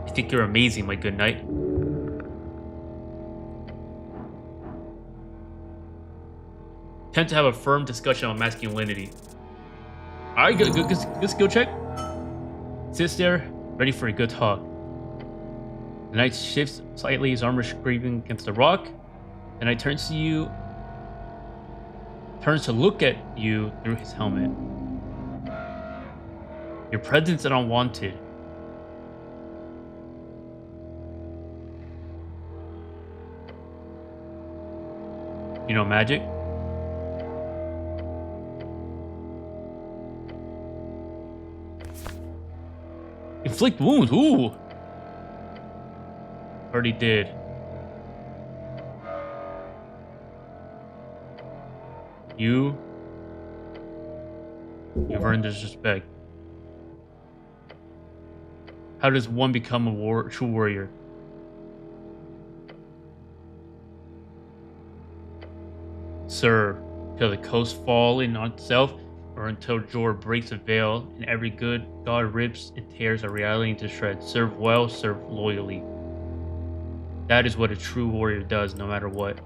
I think you're amazing, my good knight. Tend to have a firm discussion on masculinity. Alright, good skill check. Sits there, ready for a good talk. The knight shifts slightly, his armor scraping against the rock. The knight turns to look at you through his helmet. Your presence is unwanted. You know magic? Inflict wounds. Ooh. Already did. You've earned disrespect. How does one become a true warrior? Serve till the coast fall in on itself, or until Jor breaks the veil and every good god rips and tears our reality into shreds. Serve well, serve loyally. That is what a true warrior does, no matter what.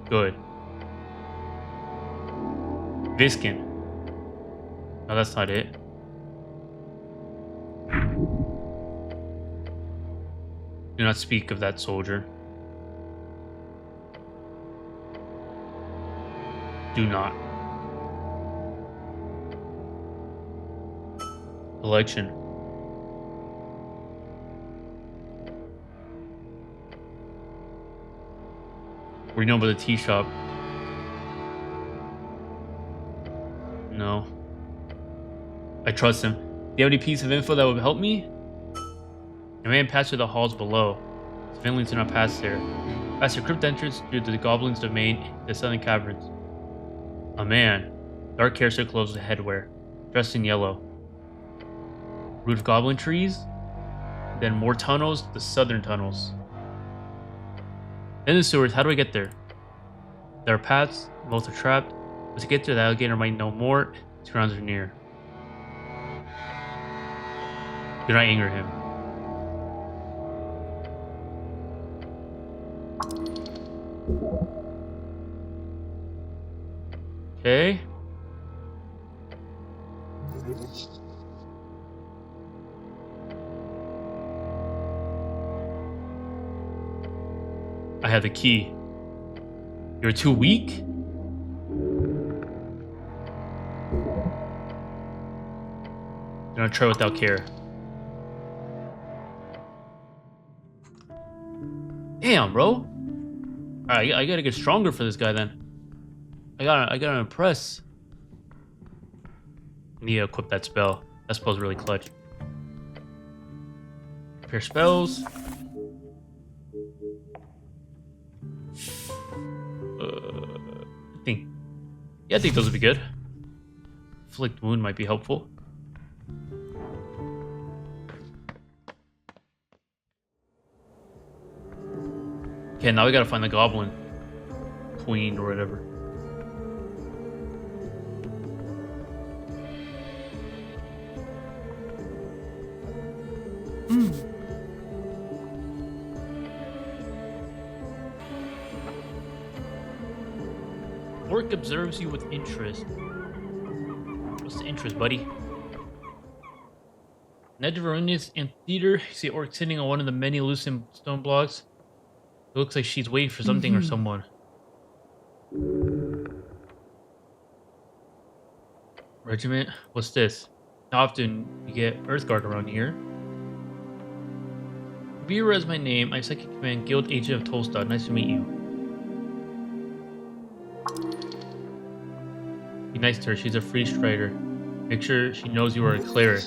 Good. Viskin. No, that's not it. Do not speak of that soldier. Do not. Election. We know about the tea shop. No. I trust him. Do you have any piece of info that would help me? A man passed through the halls below. Civilians do not pass there. Past the crypt entrance through the goblin's domain, the southern caverns. A man. Dark hair so close to headwear. Dressed in yellow. Root of goblin trees. Then more tunnels, the southern tunnels. In the sewers, how do I get there? There are paths, most are trapped. But to get there, the alligator might know more. His grounds are near. Do not anger him. Okay. I have the key. You're too weak? Do not try without care. Damn, bro. Alright, I gotta get stronger for this guy then. I gotta impress. I need to equip that spell. That spell's really clutch. Prepare spells. I think those would be good. Inflict wound might be helpful. Okay, now we gotta find the goblin queen or whatever. Orc observes you with interest. What's the interest, buddy? Ned Veronius Amphitheater. You see Orc sitting on one of the many loosened stone blocks. It looks like she's waiting for something or someone. Regiment? What's this? How often you get Earthguard around here? Vera is my name. I'm second command guild agent of Tolstad. Nice to meet you. Be nice to her. She's a free strider. Make sure she knows you are a cleric.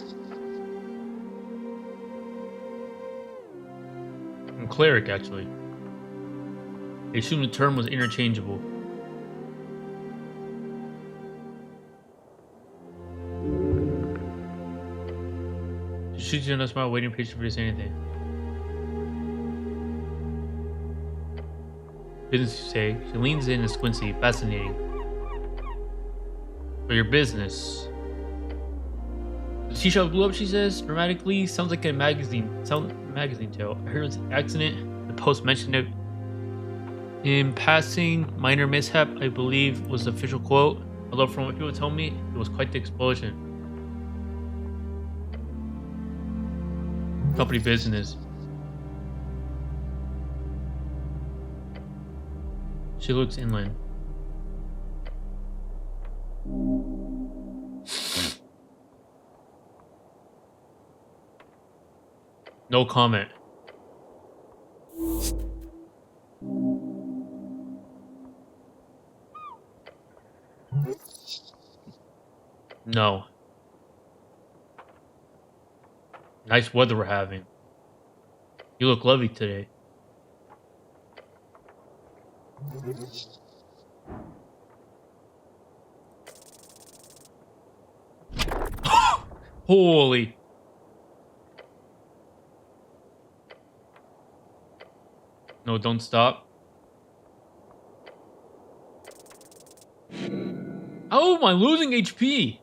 I'm a cleric, actually. I assume the term was interchangeable. She shoots you in a smile, waiting patiently for you to say anything. Business, you say. She leans in and squints at you. Fascinating. For your business. The tea shop blew up, she says, dramatically. Sounds like a magazine tale. I heard it was an accident. The Post mentioned it in passing. Minor mishap, I believe, was the official quote. Although from what people tell me, it was quite the explosion. Company business. She looks inland. No comment. No. Nice weather we're having. You look lovely today. Holy. No, don't stop. Oh, am I losing HP?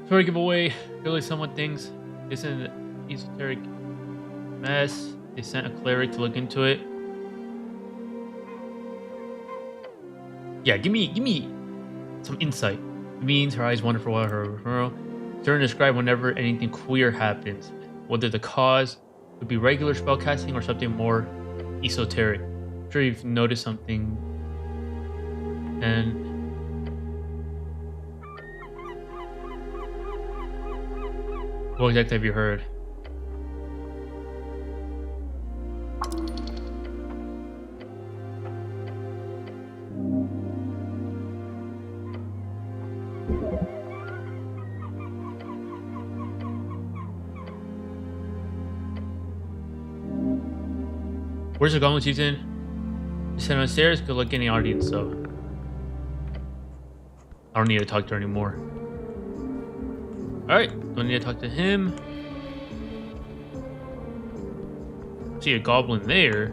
Sorry, giveaway. Really, someone thinks this is an esoteric mess. They sent a cleric to look into it. Yeah, give me some insight. It means her eyes wander for a while. Her turn to describe whenever anything queer happens, whether the cause would be regular spellcasting or something more esoteric. I'm sure you've noticed something. And what exactly have you heard? Where's the goblin season? Sitting on stairs. Good luck getting audience, so I don't need to talk to her anymore. Alright, don't need to talk to him. See a goblin there.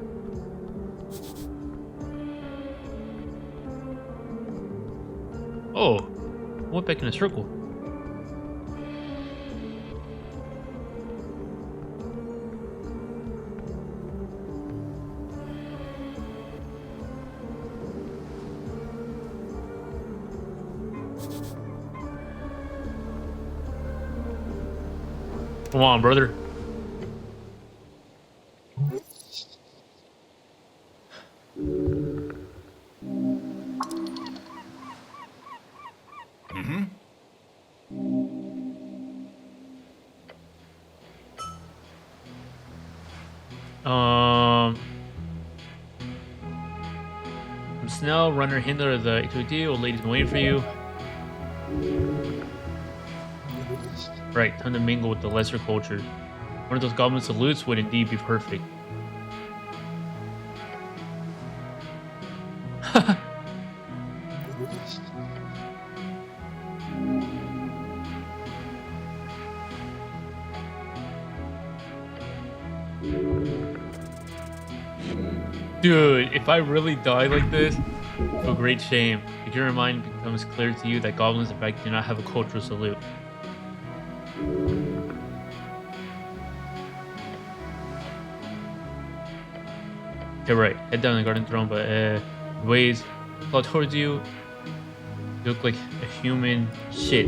Oh, went back in a circle. Come on, brother. Snell, runner, handler of the HOD. Old lady's been waiting for you. Right, time to mingle with the lesser cultures. One of those goblin salutes would indeed be perfect. Dude, if I really die like this, a great shame. If your mind becomes clear to you that goblins in fact do not have a cultural salute. Okay, right. Head down the garden throne, but ways claw towards you. You look like a human shit.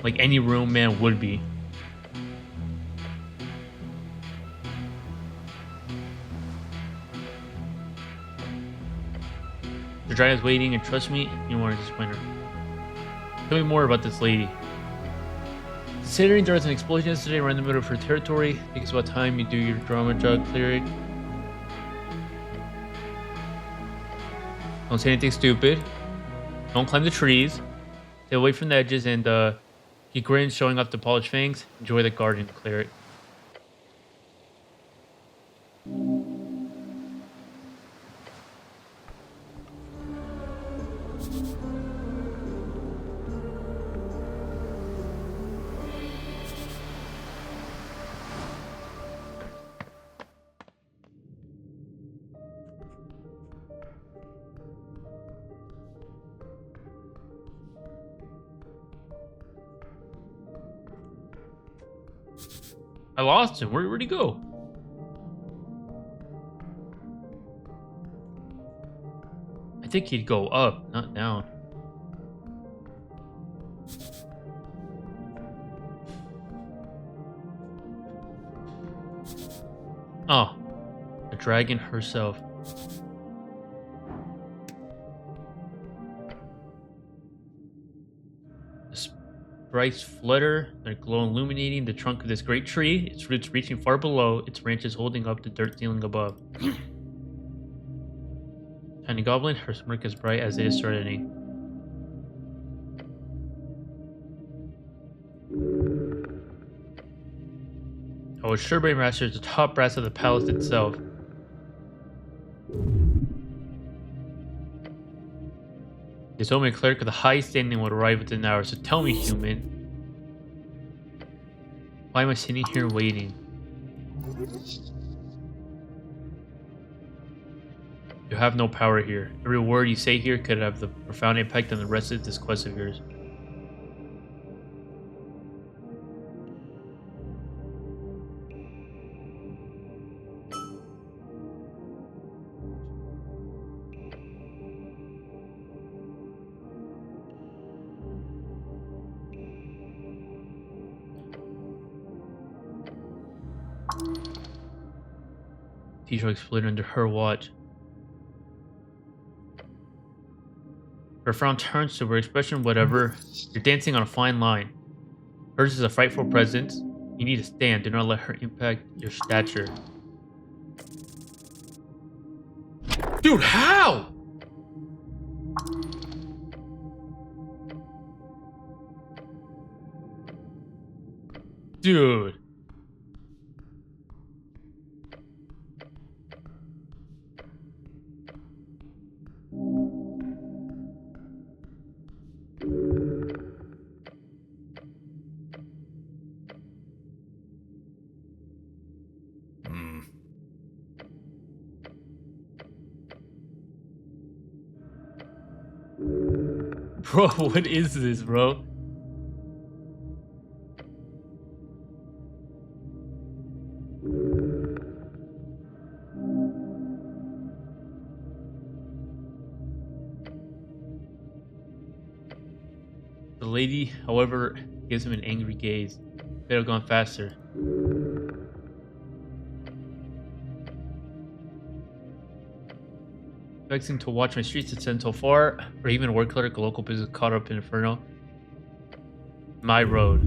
Like any real man would be. The dragon's waiting, and trust me, you want to disappoint her. Tell me more about this lady. Considering there was an explosion yesterday right in the middle of her territory, I think it's about time you do your drama job, cleric. Don't say anything stupid. Don't climb the trees. Stay away from the edges, and he grins, showing off the polished fangs. Enjoy the garden, cleric. I lost him. Where'd he go? I think he'd go up, not down. Oh, the dragon herself. bright flutter, their glow illuminating the trunk of this great tree, its roots reaching far below, its branches holding up the dirt ceiling above. Tiny Goblin, her smirk as bright as it is threatening. I was sure Master is the top brass of the palace itself. This Omen cleric of the highest standing would arrive within an hour, so tell me, human. Why am I sitting here waiting? You have no power here. Every word you say here could have the profound impact on the rest of this quest of yours. T-shirt exploded under her watch. Her frown turns to her expression, whatever. You're dancing on a fine line. Hers is a frightful presence. You need to stand. Do not let her impact your stature. Dude, how? Dude. Bro, what is this, bro? The lady, however, gives him an angry gaze. Could have gone faster. Vexing to watch my streets descend so far, or even a word cleric, a local business caught up in Inferno. My road.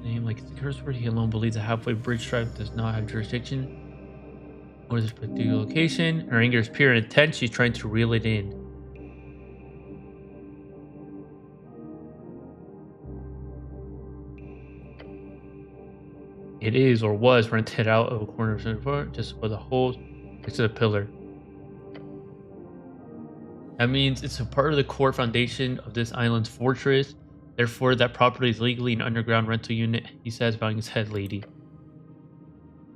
Name like it's a curse word, he alone believes a halfway bridge tribe does not have jurisdiction over this particular location. Her anger is pure and intense, she's trying to reel it in. It is or was rented out of a corner of the just with a hole next to the pillar. That means it's a part of the core foundation of this island's fortress. Therefore, that property is legally an underground rental unit, he says, bowing his head, lady.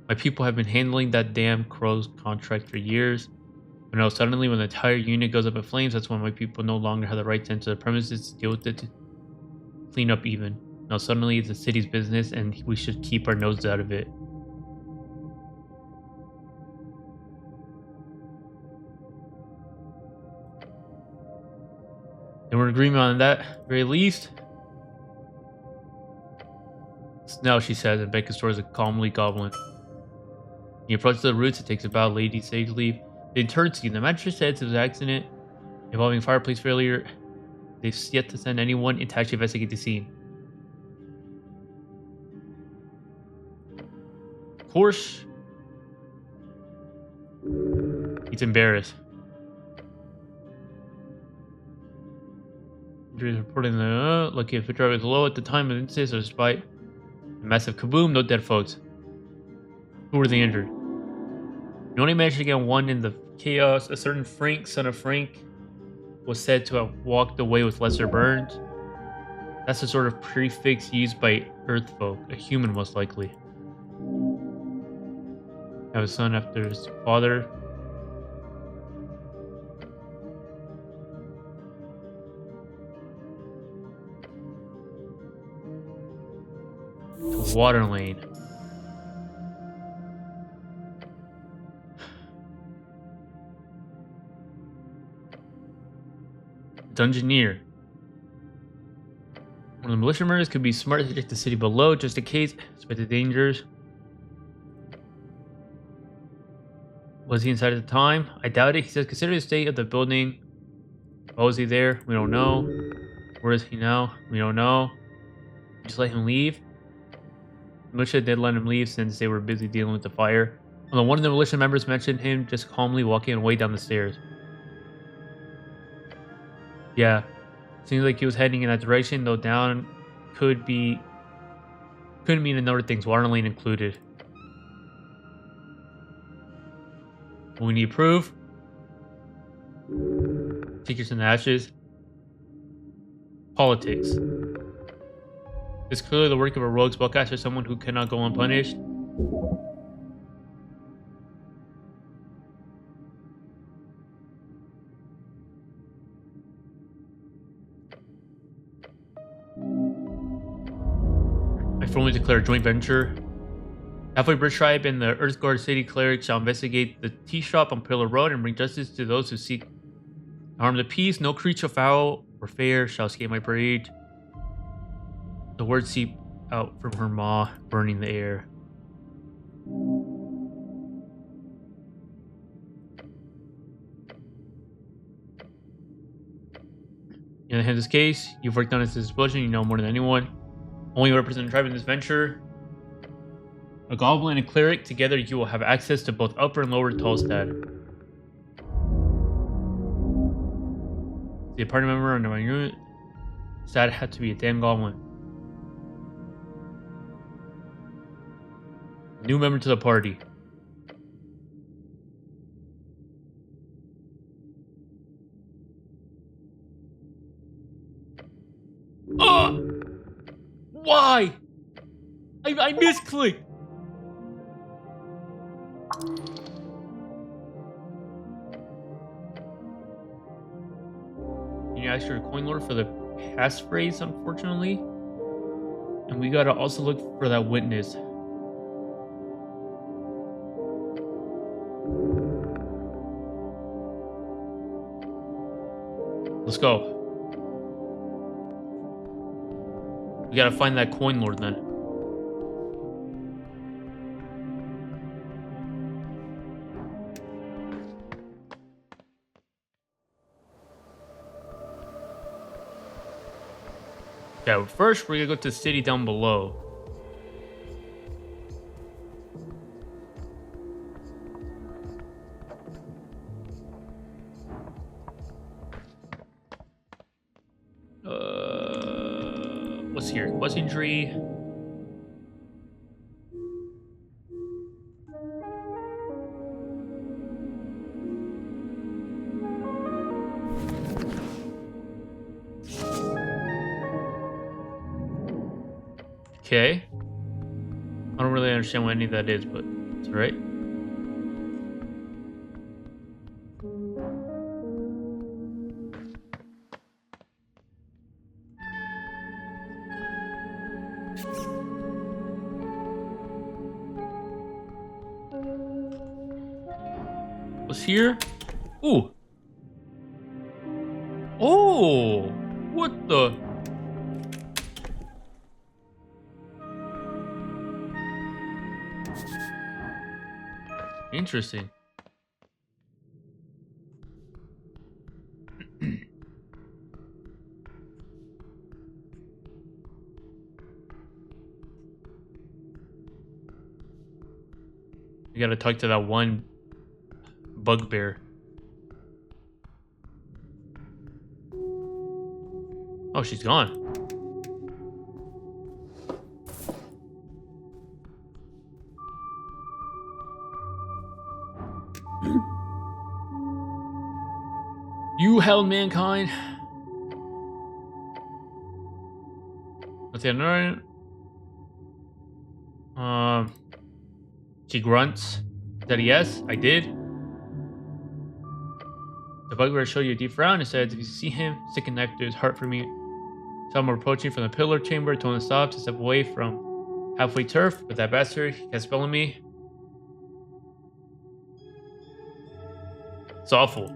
My people have been handling that damn crow's contract for years. But now suddenly when the entire unit goes up in flames, that's when my people no longer have the right to enter the premises to deal with it, to clean up even. Now suddenly it's the city's business and we should keep our noses out of it. And we're in agreement on that, at the very least. No, she says, and beckons towards a calmly goblin. He approaches the roots and takes a bow. Lady sage leave. They turn to you. The magistrate says it was an accident involving fireplace failure. They've yet to send anyone in to actually investigate the scene. Of course, he's embarrassed. Injuries reported in the lucky if the driver was low at the time of the incident, so despite the massive kaboom, no dead folks. Who were they injured? You only managed to get one in the chaos. A certain Frank, son of Frank, was said to have walked away with lesser burns. That's the sort of prefix used by Earth folk, a human most likely. Have a son after his father. The water lane. Dungeoneer. One of the militia murders could be smart to check the city below just in case, despite the dangers. Was he inside at the time? I doubt it. He says, consider the state of the building Why was he there? We don't know. Where is he now? We don't know. Just let him leave. Militia did let him leave since they were busy dealing with the fire. Although one of the militia members mentioned him just calmly walking away down the stairs. Yeah, seems like he was heading in that direction, though down could mean another things, water lane included. We need proof. Secrets and ashes. Politics. It's clearly the work of a rogue spellcaster, someone who cannot go unpunished. I formally declare a joint venture. Halfway Bridge Tribe and the Earthguard City Cleric shall investigate the tea shop on Pillar Road and bring justice to those who seek to harm the peace. No creature foul or fair shall escape my parade. The words seep out from her maw, burning the air. In this case, you've worked on its explosion, you know more than anyone. Only represent the tribe in this venture. A goblin and a cleric, together you will have access to both upper and lower Tolstad. The party member under my unit. Sad had to be a damn goblin. New member to the party. Why? I misclicked. You ask your coin lord for the passphrase, unfortunately. And we gotta also look for that witness. Let's go. We gotta find that coin lord then. Okay, first we're gonna go to the city down below. What's here? What's injury? Okay. I don't really understand what any of that is, but it's alright. What's here? Ooh. Oh! What the? Interesting. You gotta talk to that one bugbear. Oh, she's gone. You held mankind. Let's see another. She grunts. Is that a yes? I did. The bugbear showed you a deep frown and said, "If you see him, stick a knife to his heart for me." Saw him approaching from the pillar chamber, told him to stop, to step away from halfway turf. But that bastard, he kept spelling me. It's awful.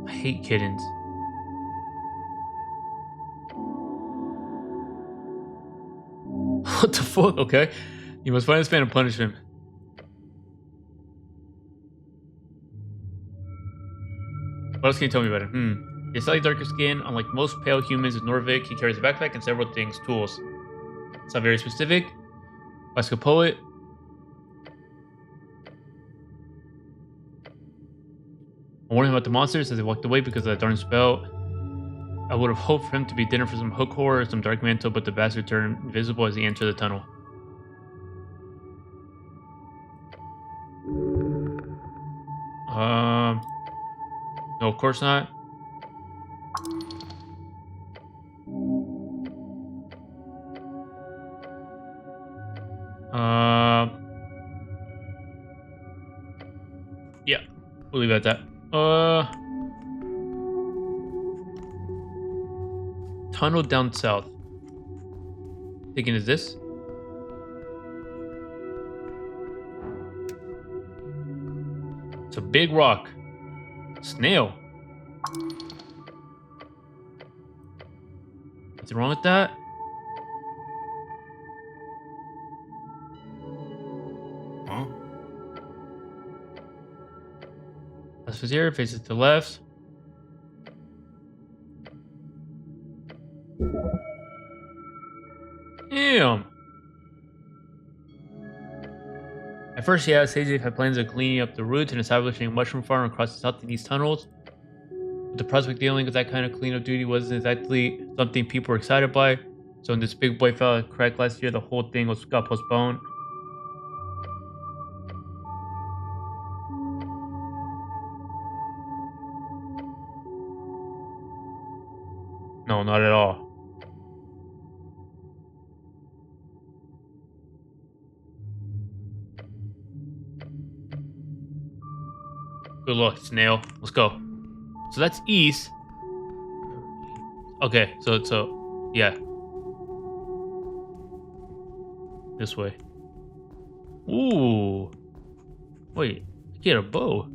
I hate kittens. What the fuck? Okay. You must find this man and punish him. What else can you tell me about him? He has slightly darker skin. Unlike most pale humans in Norvik, he carries a backpack and several things, tools. It's not very specific. Classical poet. I warned him about the monsters as they walked away because of that darn spell. I would have hoped for him to be dinner for some hook horror or some dark mantle, but the bastard turned invisible as he entered the tunnel. No, of course not. Yeah, we'll leave it at that. Tunnel down south. Thinking, is this? It's a big rock. Snail. Nothing wrong with that? Huh? That's what's here. Faces to the left. Damn. At first, he asked Hazy if had plans of cleaning up the roots and establishing a mushroom farm across the south of these tunnels. But the prospect dealing with that kind of cleanup duty wasn't exactly something people were excited by. So when this big boy fell at crack last year, the whole thing got postponed. No, not at all. Good luck, snail. Let's go. So that's east. Okay, so yeah. This way. Ooh. Wait, I get a bow.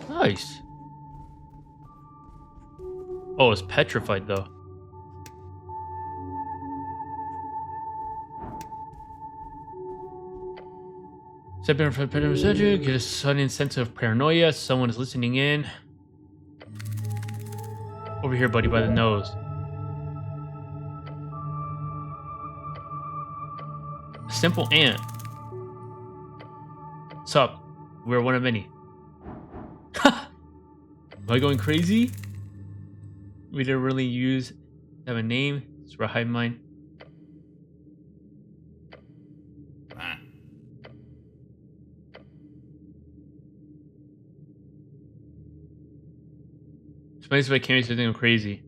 Nice. Oh, it's petrified though. Stepping in front of the subject, get a sudden sense of paranoia. Someone is listening in. Over here, buddy, by the nose. A simple ant. Sup? We're one of many. Am I going crazy? We didn't really have a name. It's where I hide mine. This place can't be something crazy.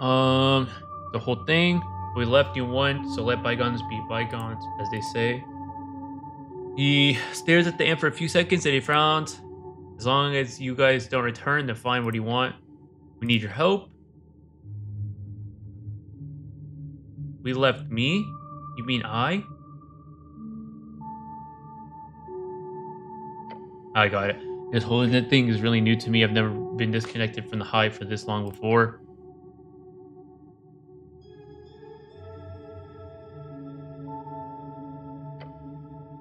The whole thing. We left you one, so let bygones be bygones, as they say. He stares at the ant for a few seconds and he frowns. As long as you guys don't return, then fine, what do you want? We need your help. We left me? You mean I? I got it. This whole internet thing is really new to me. I've never been disconnected from the hive for this long before.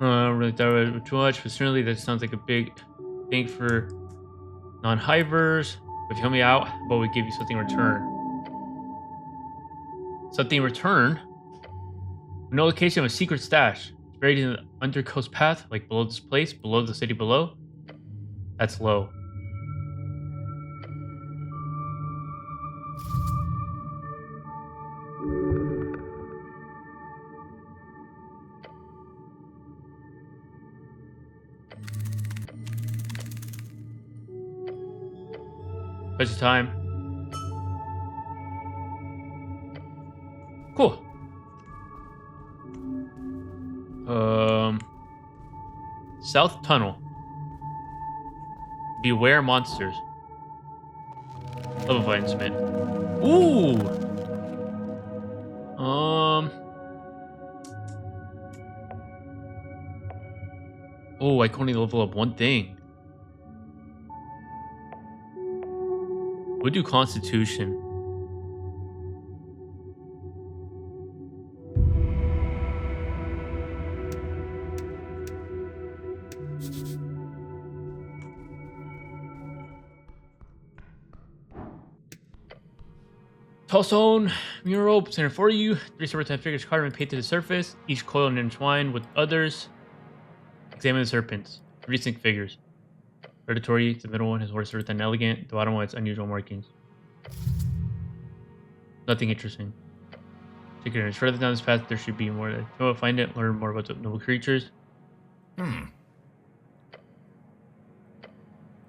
I don't really thought about it too much, but certainly that sounds like a big thing for non-hivers. But if you help me out, but we give you something in return. Something in return? No location of a secret stash. It's buried in the undercoast path, like below this place, below the city below. That's low. Waste of time. Cool. South Tunnel. Beware monsters. Love a Smith. Ooh. Oh, I can only level up one thing. We'll do Constitution. Tall stone mural center for you. 3 serpentine figures carved and painted to the surface, each coiled and entwined with others. Examine the serpents. 3 distinct figures. Predatory, the middle one has horse serpentine elegant, the bottom one has unusual markings. Nothing interesting. Take it in. Further down this path, there should be more. To find it, learn more about the noble creatures.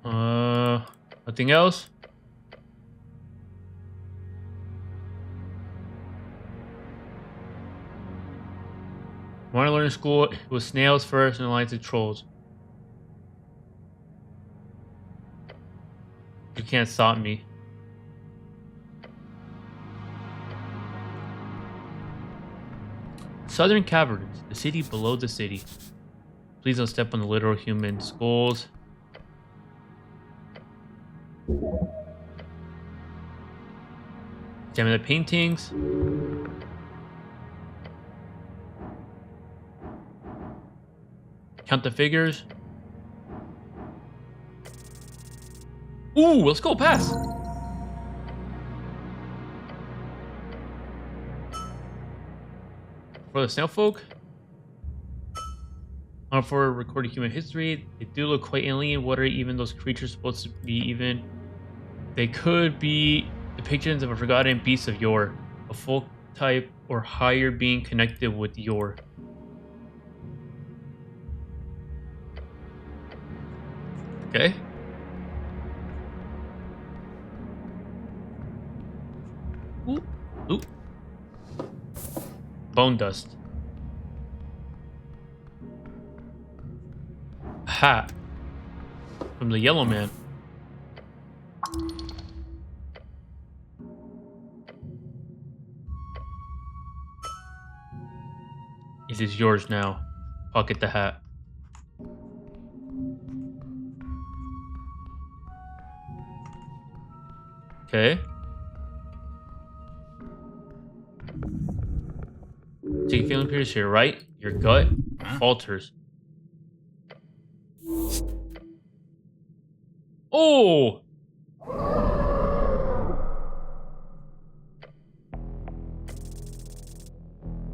Nothing else? Want to learn in school with snails first and alliance of trolls. You can't stop me. Southern Caverns, the city below the city. Please don't step on the literal human skulls. Examine the paintings. Count the figures. Ooh, let's go, pass. For the snail folk. For recorded human history, they do look quite alien. What are even those creatures supposed to be even? They could be depictions of a forgotten beast of yore. A folk type or higher being connected with yore. Okay. Ooh. Ooh. Bone dust. A hat. From the yellow man. It is yours now. Pocket the hat. Okay. Take a feeling pierce to your right. Your gut falters. Oh!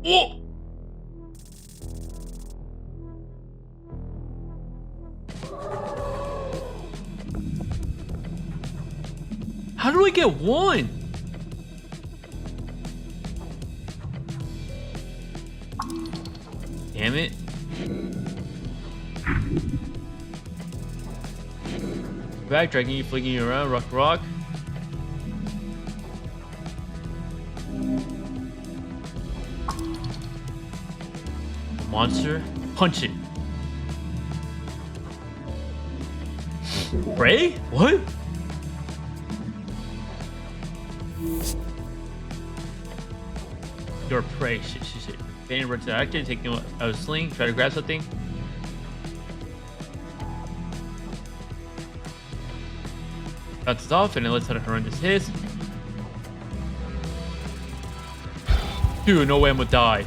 Oh! How do I get one? Damn it. Back, dragging you, flicking you around, rock. Monster, punch it. Ray? What? Your prey. Shit. Then run to the actor, take him out of the sling, try to grab something. Bounces off and it lets out a horrendous hiss. Dude, no way I'm gonna die.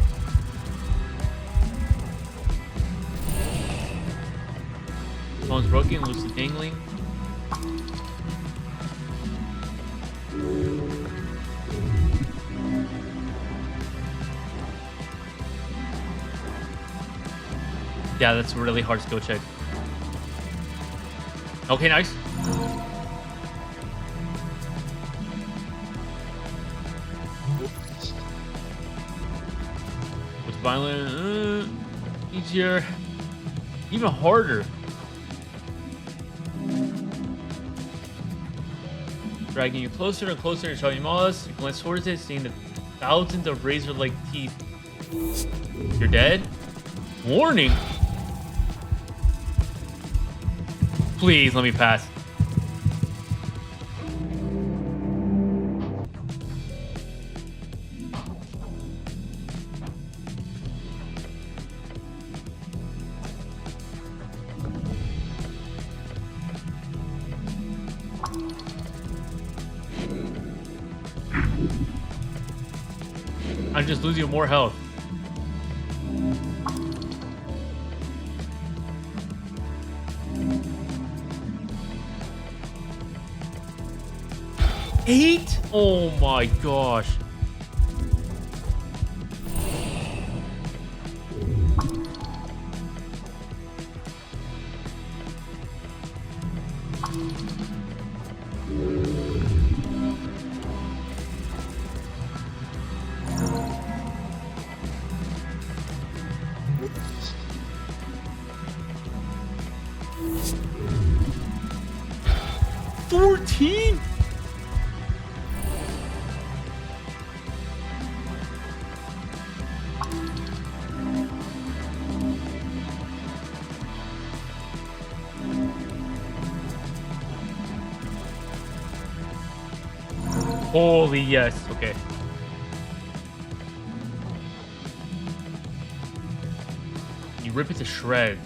Phone's broken, loosely dangling. Yeah, that's a really hard skill check. Okay, nice. With violent, easier, even harder. Dragging you closer and closer to showing Mollusk. You glance towards it, seeing the thousands of razor-like teeth. You're dead? Warning! Please let me pass. I'm just losing more health. Eight? Oh my gosh. $14? Holy yes. Okay. You rip it to shreds.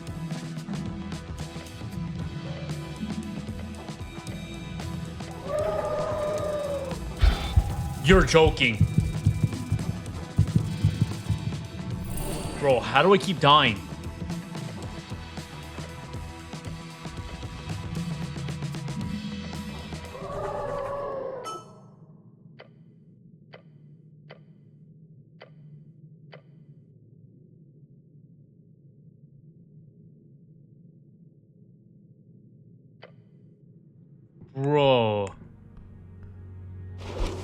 You're joking. Bro, how do I keep dying? Bro.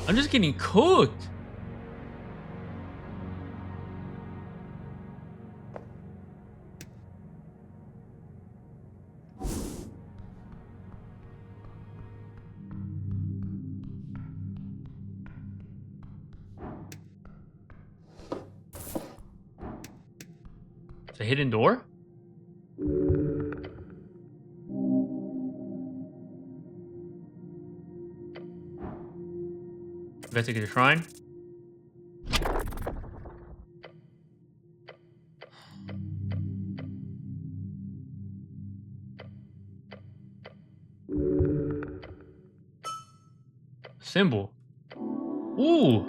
I'm just getting cooked. It's a hidden door? Investigate the shrine. Symbol. Ooh.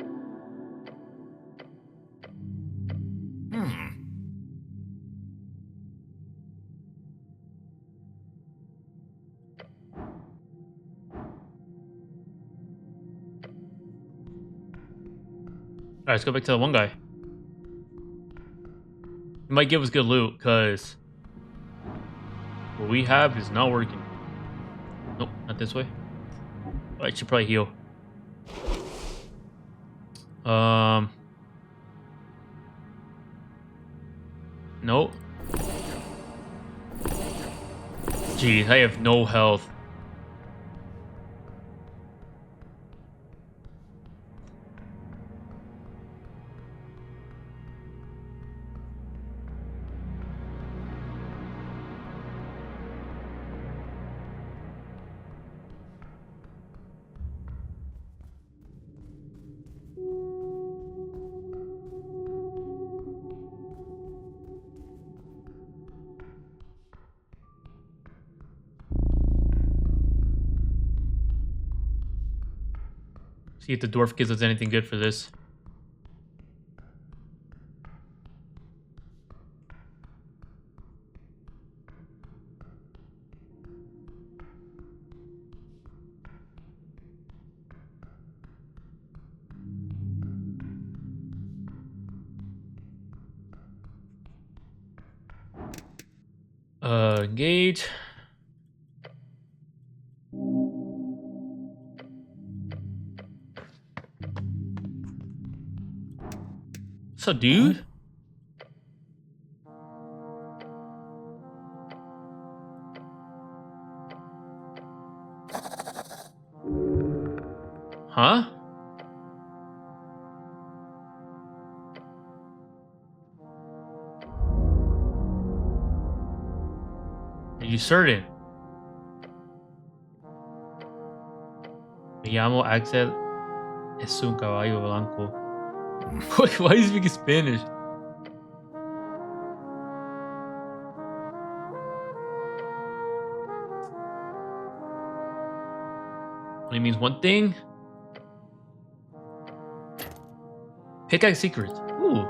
Alright, let's go back to the one guy. He might give us good loot, because what we have is not working. Nope, not this way. I should probably heal. Nope. Jeez, I have no health. See if the dwarf gives us anything good for this. Engage. What's up, dude? Huh? Are you certain? Me llamo Axel. Es un caballo blanco. Why are you speaking Spanish? Only means one thing. Pickaxe secrets. Ooh.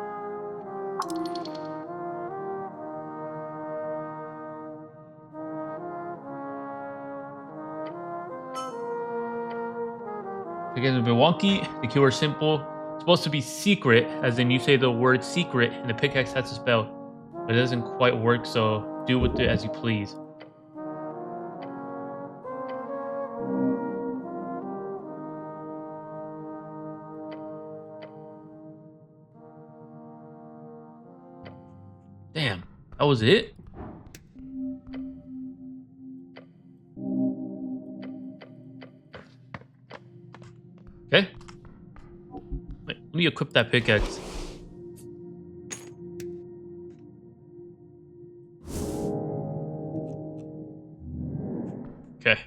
Pickaxe is a bit wonky. The keyword simple. It's supposed to be secret, as in you say the word secret and the pickaxe has a spell. But it doesn't quite work, so do with it as you please. Damn, that was it? Okay. Wait, let me equip that pickaxe. Okay.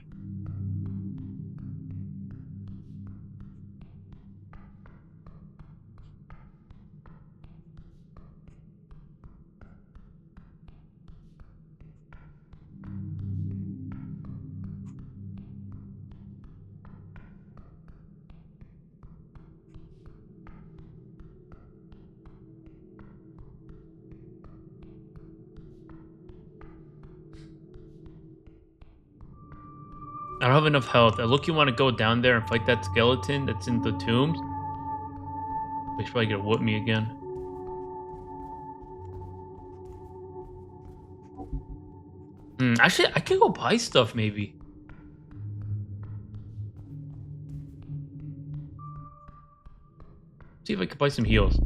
I don't have enough health. I look, you want to go down there and fight that skeleton that's in the tombs. He's probably gonna whoop me again. Actually, I could go buy stuff maybe. See if I can buy some heals.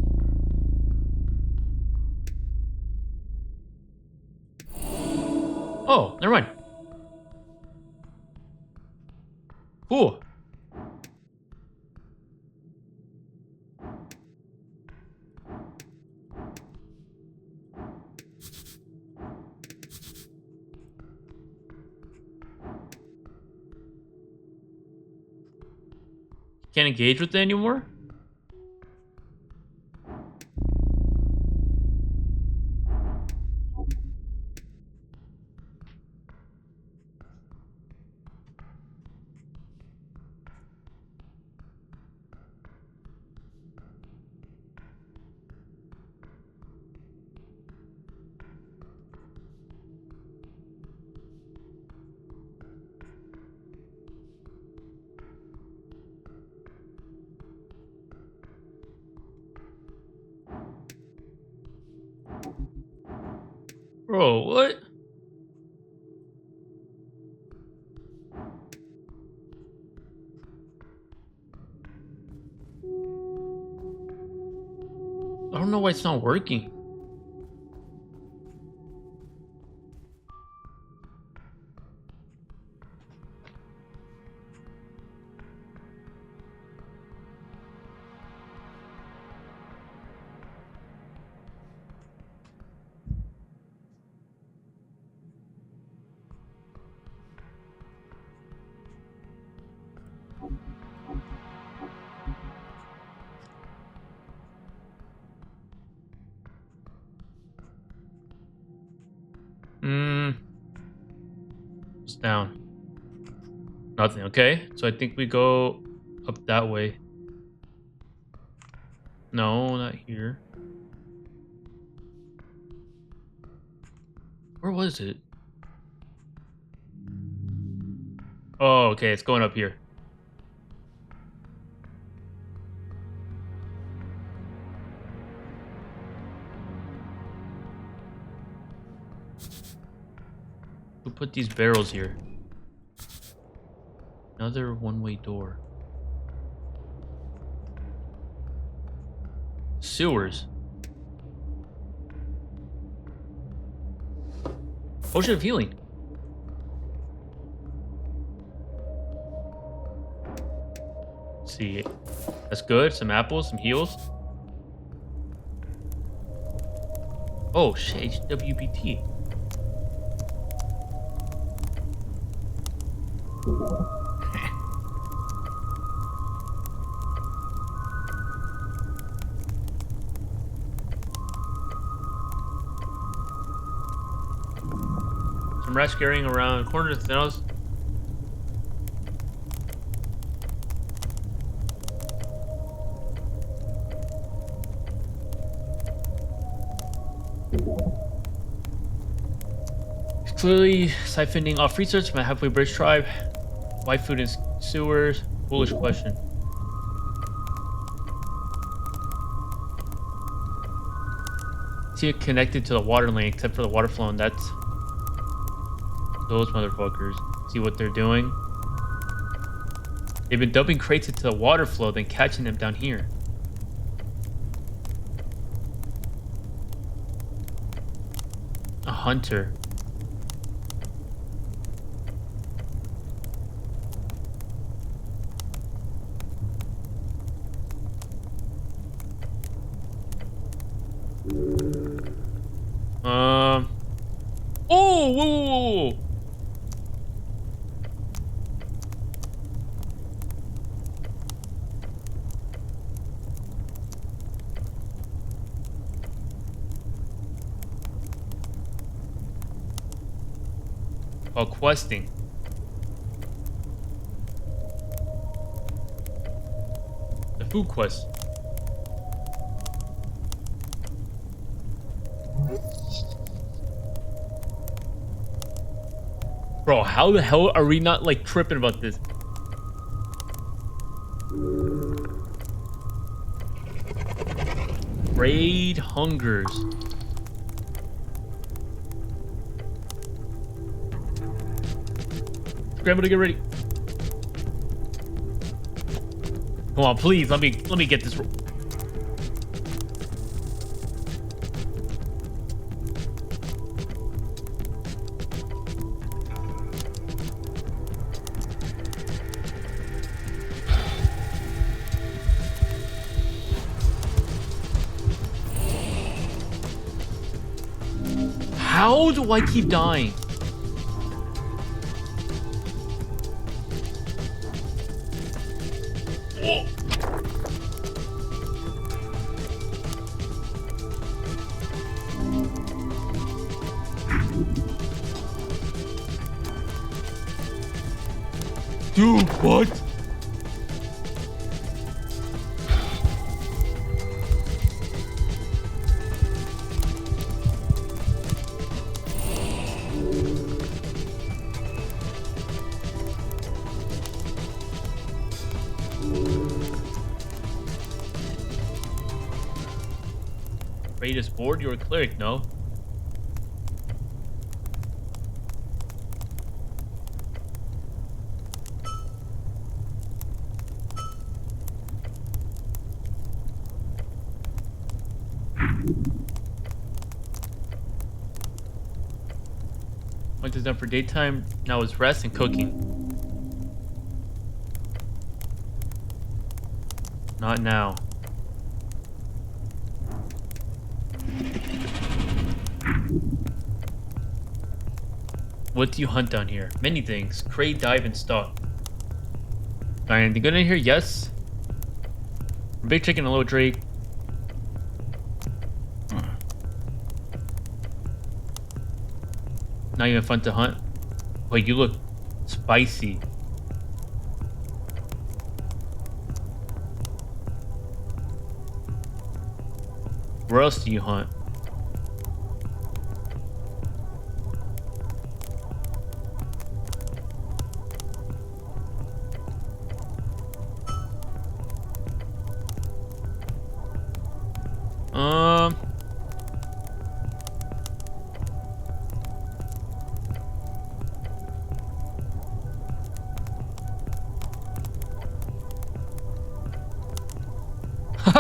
Oh, never mind. Cool. Can't engage with it anymore? Bro, what? I don't know why it's not working. It's down. Nothing, okay? So I think we go up that way. No, not here. Where was it? Oh, okay, it's going up here. Who put these barrels here? Another one-way door. Sewers. Potion of healing. Let's see. That's good. Some apples, some heals. Oh shit, HWBT. Some rats carrying around corners of the nose. Clearly siphoning off research from a halfway bridge tribe. Why food in sewers? Foolish question. See it connected to the water lane except for the water flow, and that's those motherfuckers. See what they're doing? They've been dumping crates into the water flow, then catching them down here. A hunter. Oh, whoa, whoa, whoa. Oh, questing. The food quest. Bro, how the hell are we not like tripping about this? Raid hungers. Scramble to get ready. Come on, please. Let me get this. How do I keep dying? Dude, what? Raid is bored? You're a cleric, no? Once it's done for daytime, now it's rest and cooking. Not now. What do you hunt down here? Many things. Crate, dive, and stalk. Alright, anything good in here? Yes. Big chicken and low Drake. Not even fun to hunt. Wait, you look spicy. Where else do you hunt?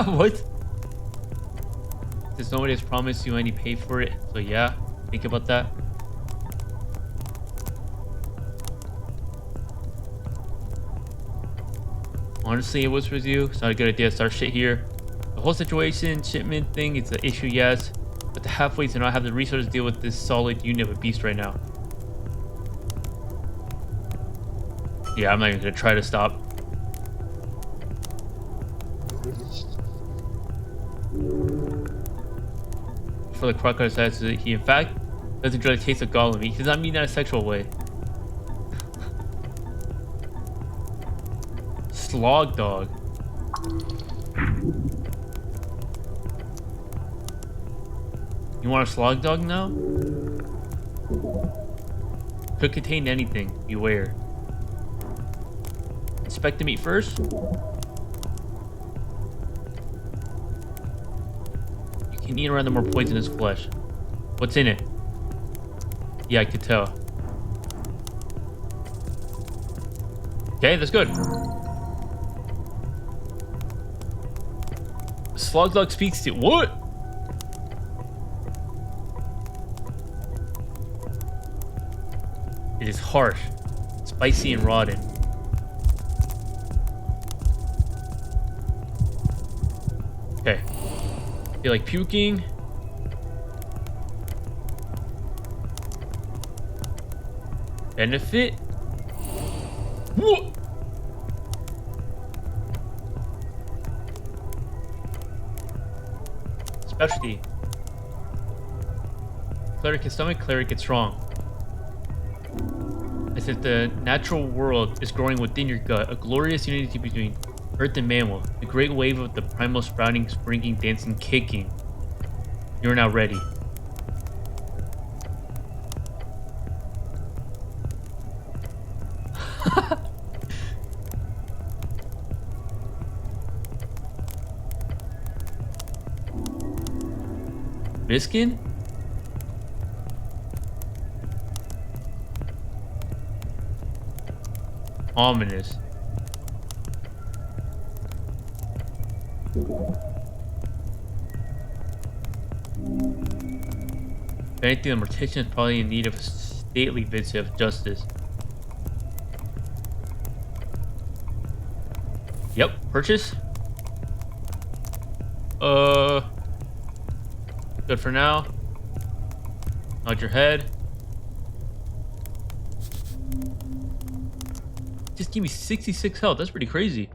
What? Since nobody has promised you any pay for it, so yeah, think about that. Honestly, it was with you. It's not a good idea to start shit here. The whole situation, shipment thing, it's an issue, yes. But the halfways do not have the resources to deal with this solid unit of a beast right now. Yeah, I'm not even gonna try to stop. For the crocodile says that he in fact doesn't enjoy the taste of golem meat. He does not mean that in a sexual way. Slog dog. You You want a slog dog now? Could contain anything. Beware. Inspect the meat first. You can eat around the more poisonous flesh. What's in it? Yeah, I could tell. Okay, that's good. The slog dog speaks to what? It is harsh, spicy, and rotten. Okay. Feel like puking. Benefit? Whoa! Specialty. Cleric gets stomach, cleric gets strong. As if the natural world is growing within your gut, a glorious unity between earth and mammal, the great wave of the primal sprouting, springing, dancing, kicking. You're now ready. Biskin? Ominous. If anything, the mortician is probably in need of a stately visit of justice. Yep, purchase. Good for now. Nod your head. Just give me 66 health. That's pretty crazy.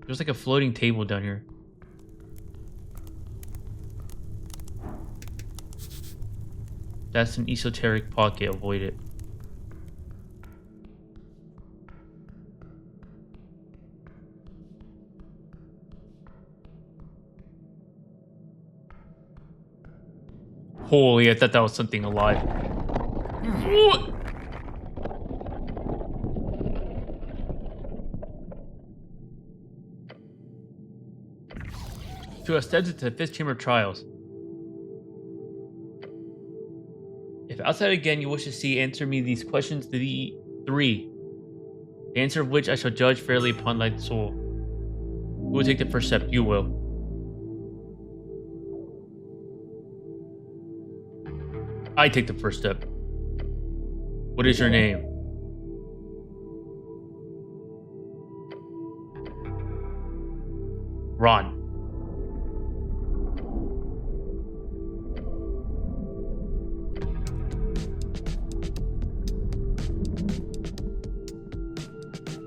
There's like a floating table down here. That's an esoteric pocket. Avoid it. Holy, I thought that was something alive. What? To ascend to the 5th chamber of trials. If outside again you wish to see, answer me these questions to the 3. The answer of which I shall judge fairly upon thy soul. Who will take the first step? You will. I take the first step. What is your name? Ron.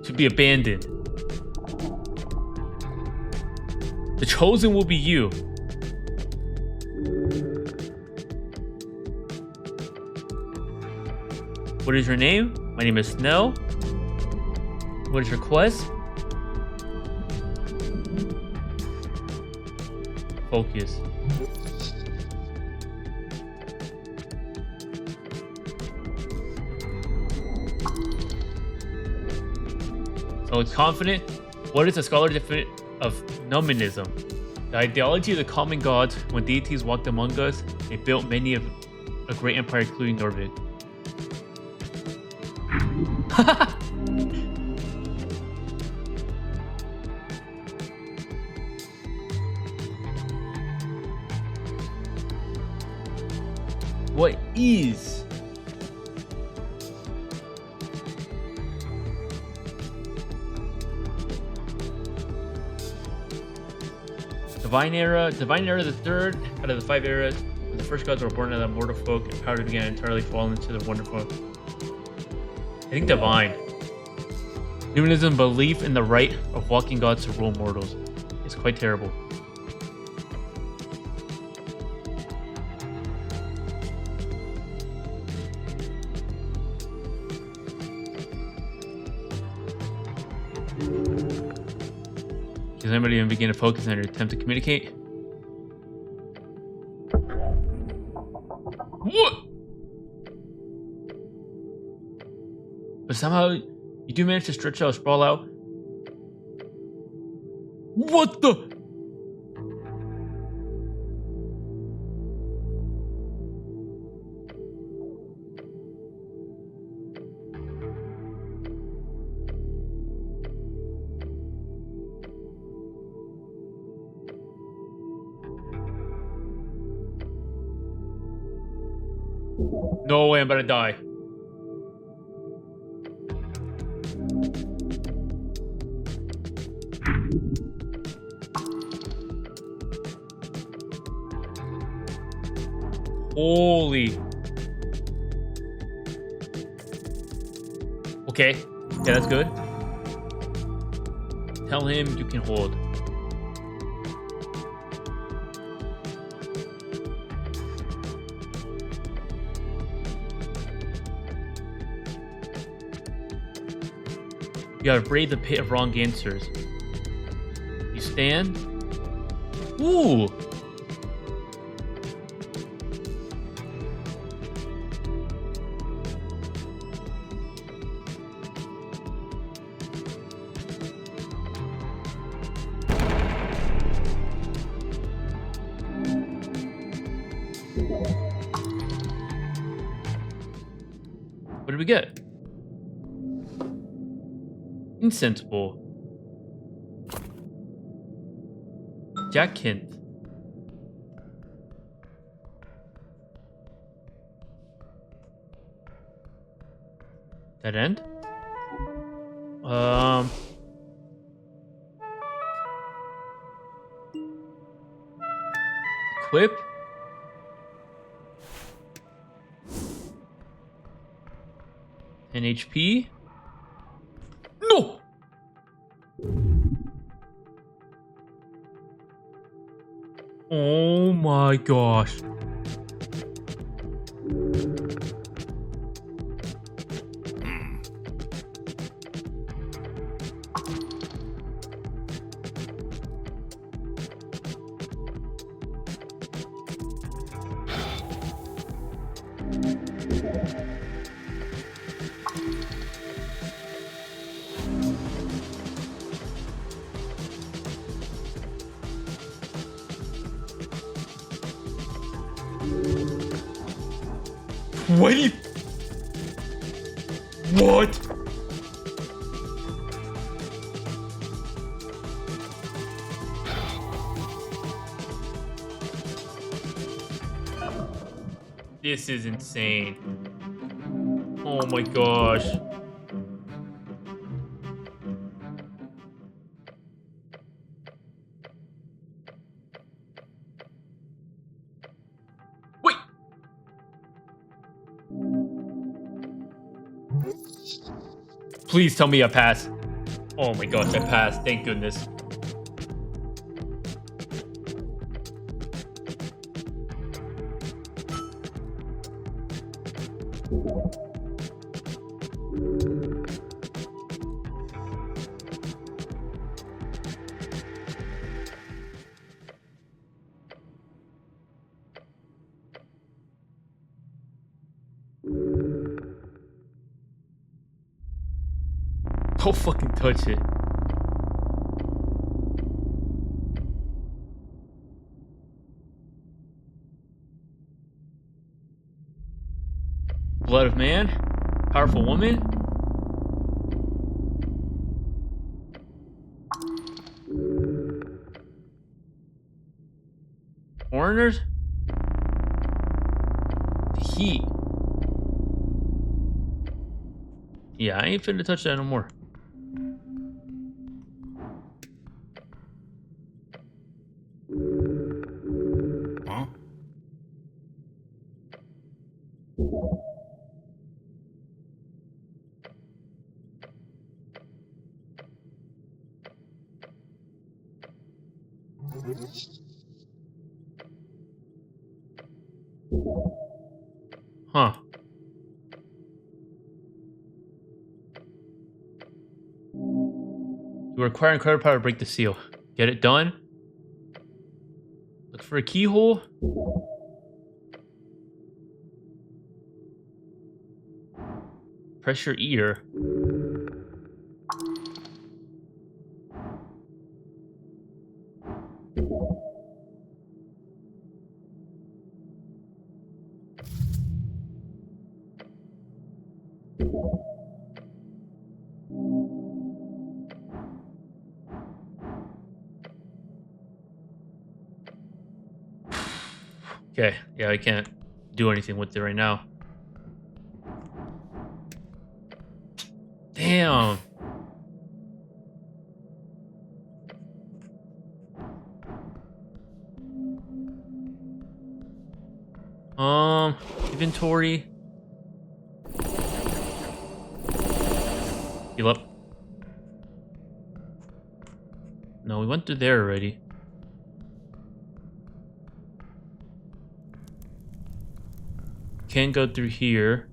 To be abandoned. The chosen will be you. What is your name? My name is Snell. What is your quest? Focus. So it's confident. What is a scholar's definition of numinism? The ideology of the common gods. When deities walked among us, they built many of a great empire, including Norvig. What is? Divine Era the third out of the 5 eras. When the first gods were born out of mortal folk and power began entirely fallen into the wonderful. I think Divine. Humanism belief in the right of walking gods to rule mortals is quite terrible. Does anybody even begin to focus on your attempt to communicate? What? But somehow you do manage to stretch out, sprawl out. What the? No way, I'm about to die. Holy. Okay. Yeah, that's good. Tell him you can hold. You gotta brave the pit of wrong answers. You stand. Ooh. What did we get? Insensible. Jack Kent. Dead end? Equip? An HP? No! Oh my gosh. What? What? This is insane. Oh my gosh. Wait. Please tell me I pass. Oh my gosh, I passed. Thank goodness. Don't fucking touch it. Blood of man? Powerful woman? Foreigners? The heat. Yeah, I ain't finna touch that no more. Huh? Huh. You require incredible power to break the seal. Get it done? Look for a keyhole? Pressure eater. Okay, yeah, I can't do anything with it right now. Damn. Inventory. Heal up. No, we went through there already. Can't go through here.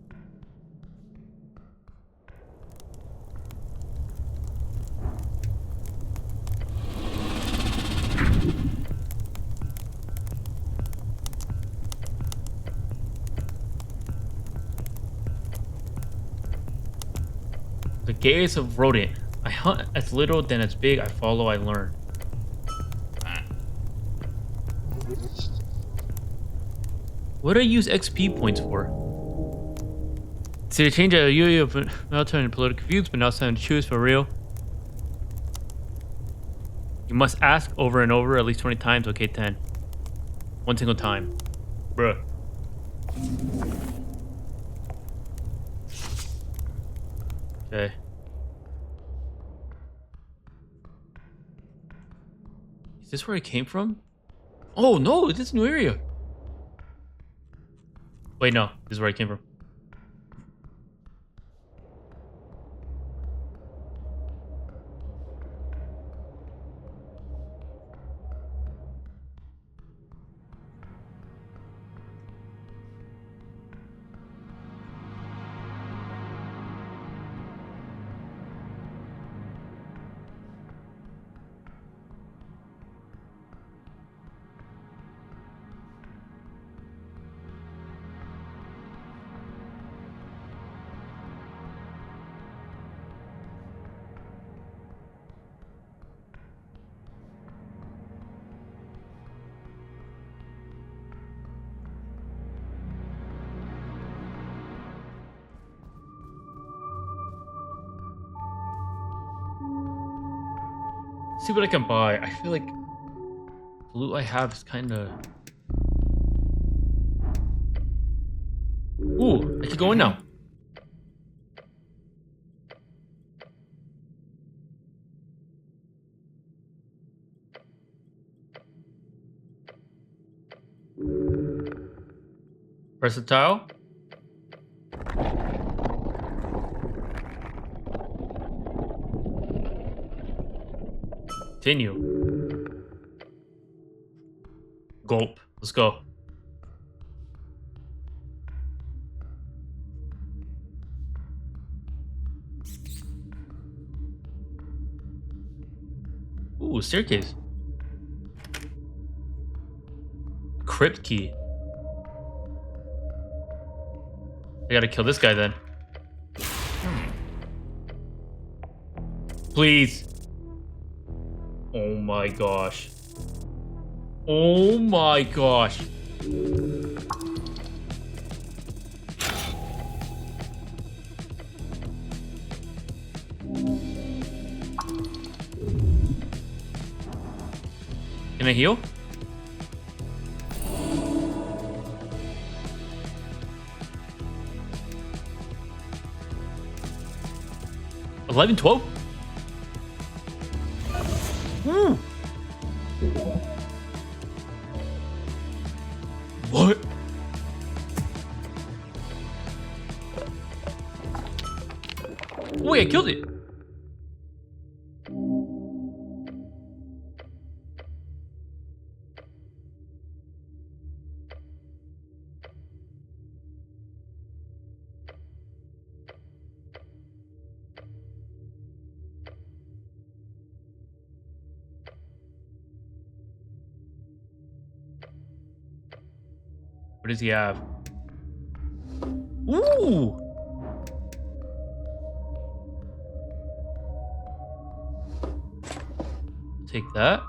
The gaze of rodent. I hunt as little, then as big. I follow, I learn. What do I use XP points for? So to change a UAE of military and political views, but now it's time to choose for real. You must ask over and over at least 20 times. Okay, 10. One single time. Bruh. Okay. Is this where I came from? Oh no, this is a new area. Wait, no, this is where I came from. See what I can buy. I feel like the loot I have is kind of... Ooh, I can go in now. Versatile. Continue. Gulp. Let's go. Ooh, staircase. Crypt key. I gotta kill this guy then. Please. Oh my gosh. Oh my gosh. Can I heal? $11, $12? Woo! What? Wait, I killed it. What does he have? Ooh! take that.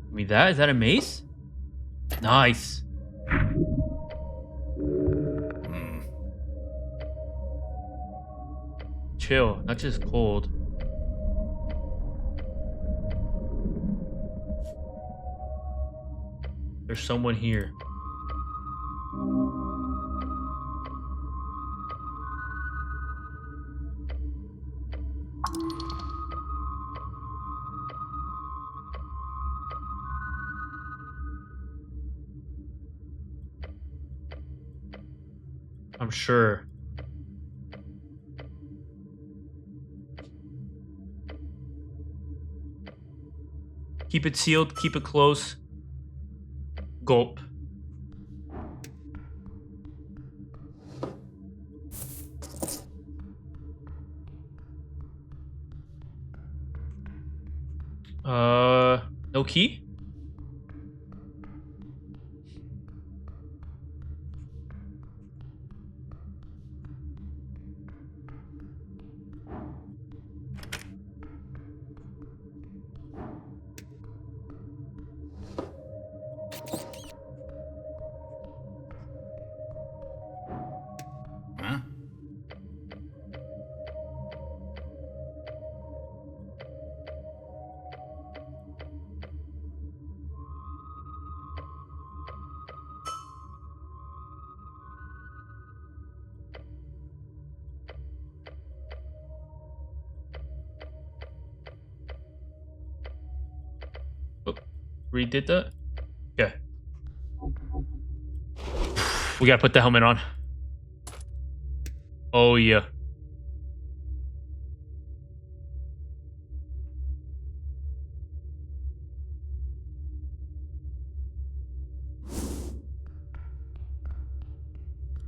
Give me that. Is that a mace? Nice. Chill, not just cold. There's someone here. I'm sure. Keep it sealed, keep it close. Gulp. No key? Huh? Oh, redid that? Okay. We gotta put the helmet on. Oh, yeah.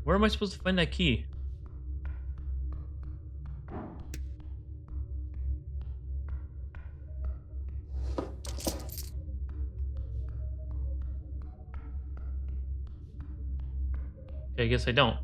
Where am I supposed to find that key? Okay, I guess I don't.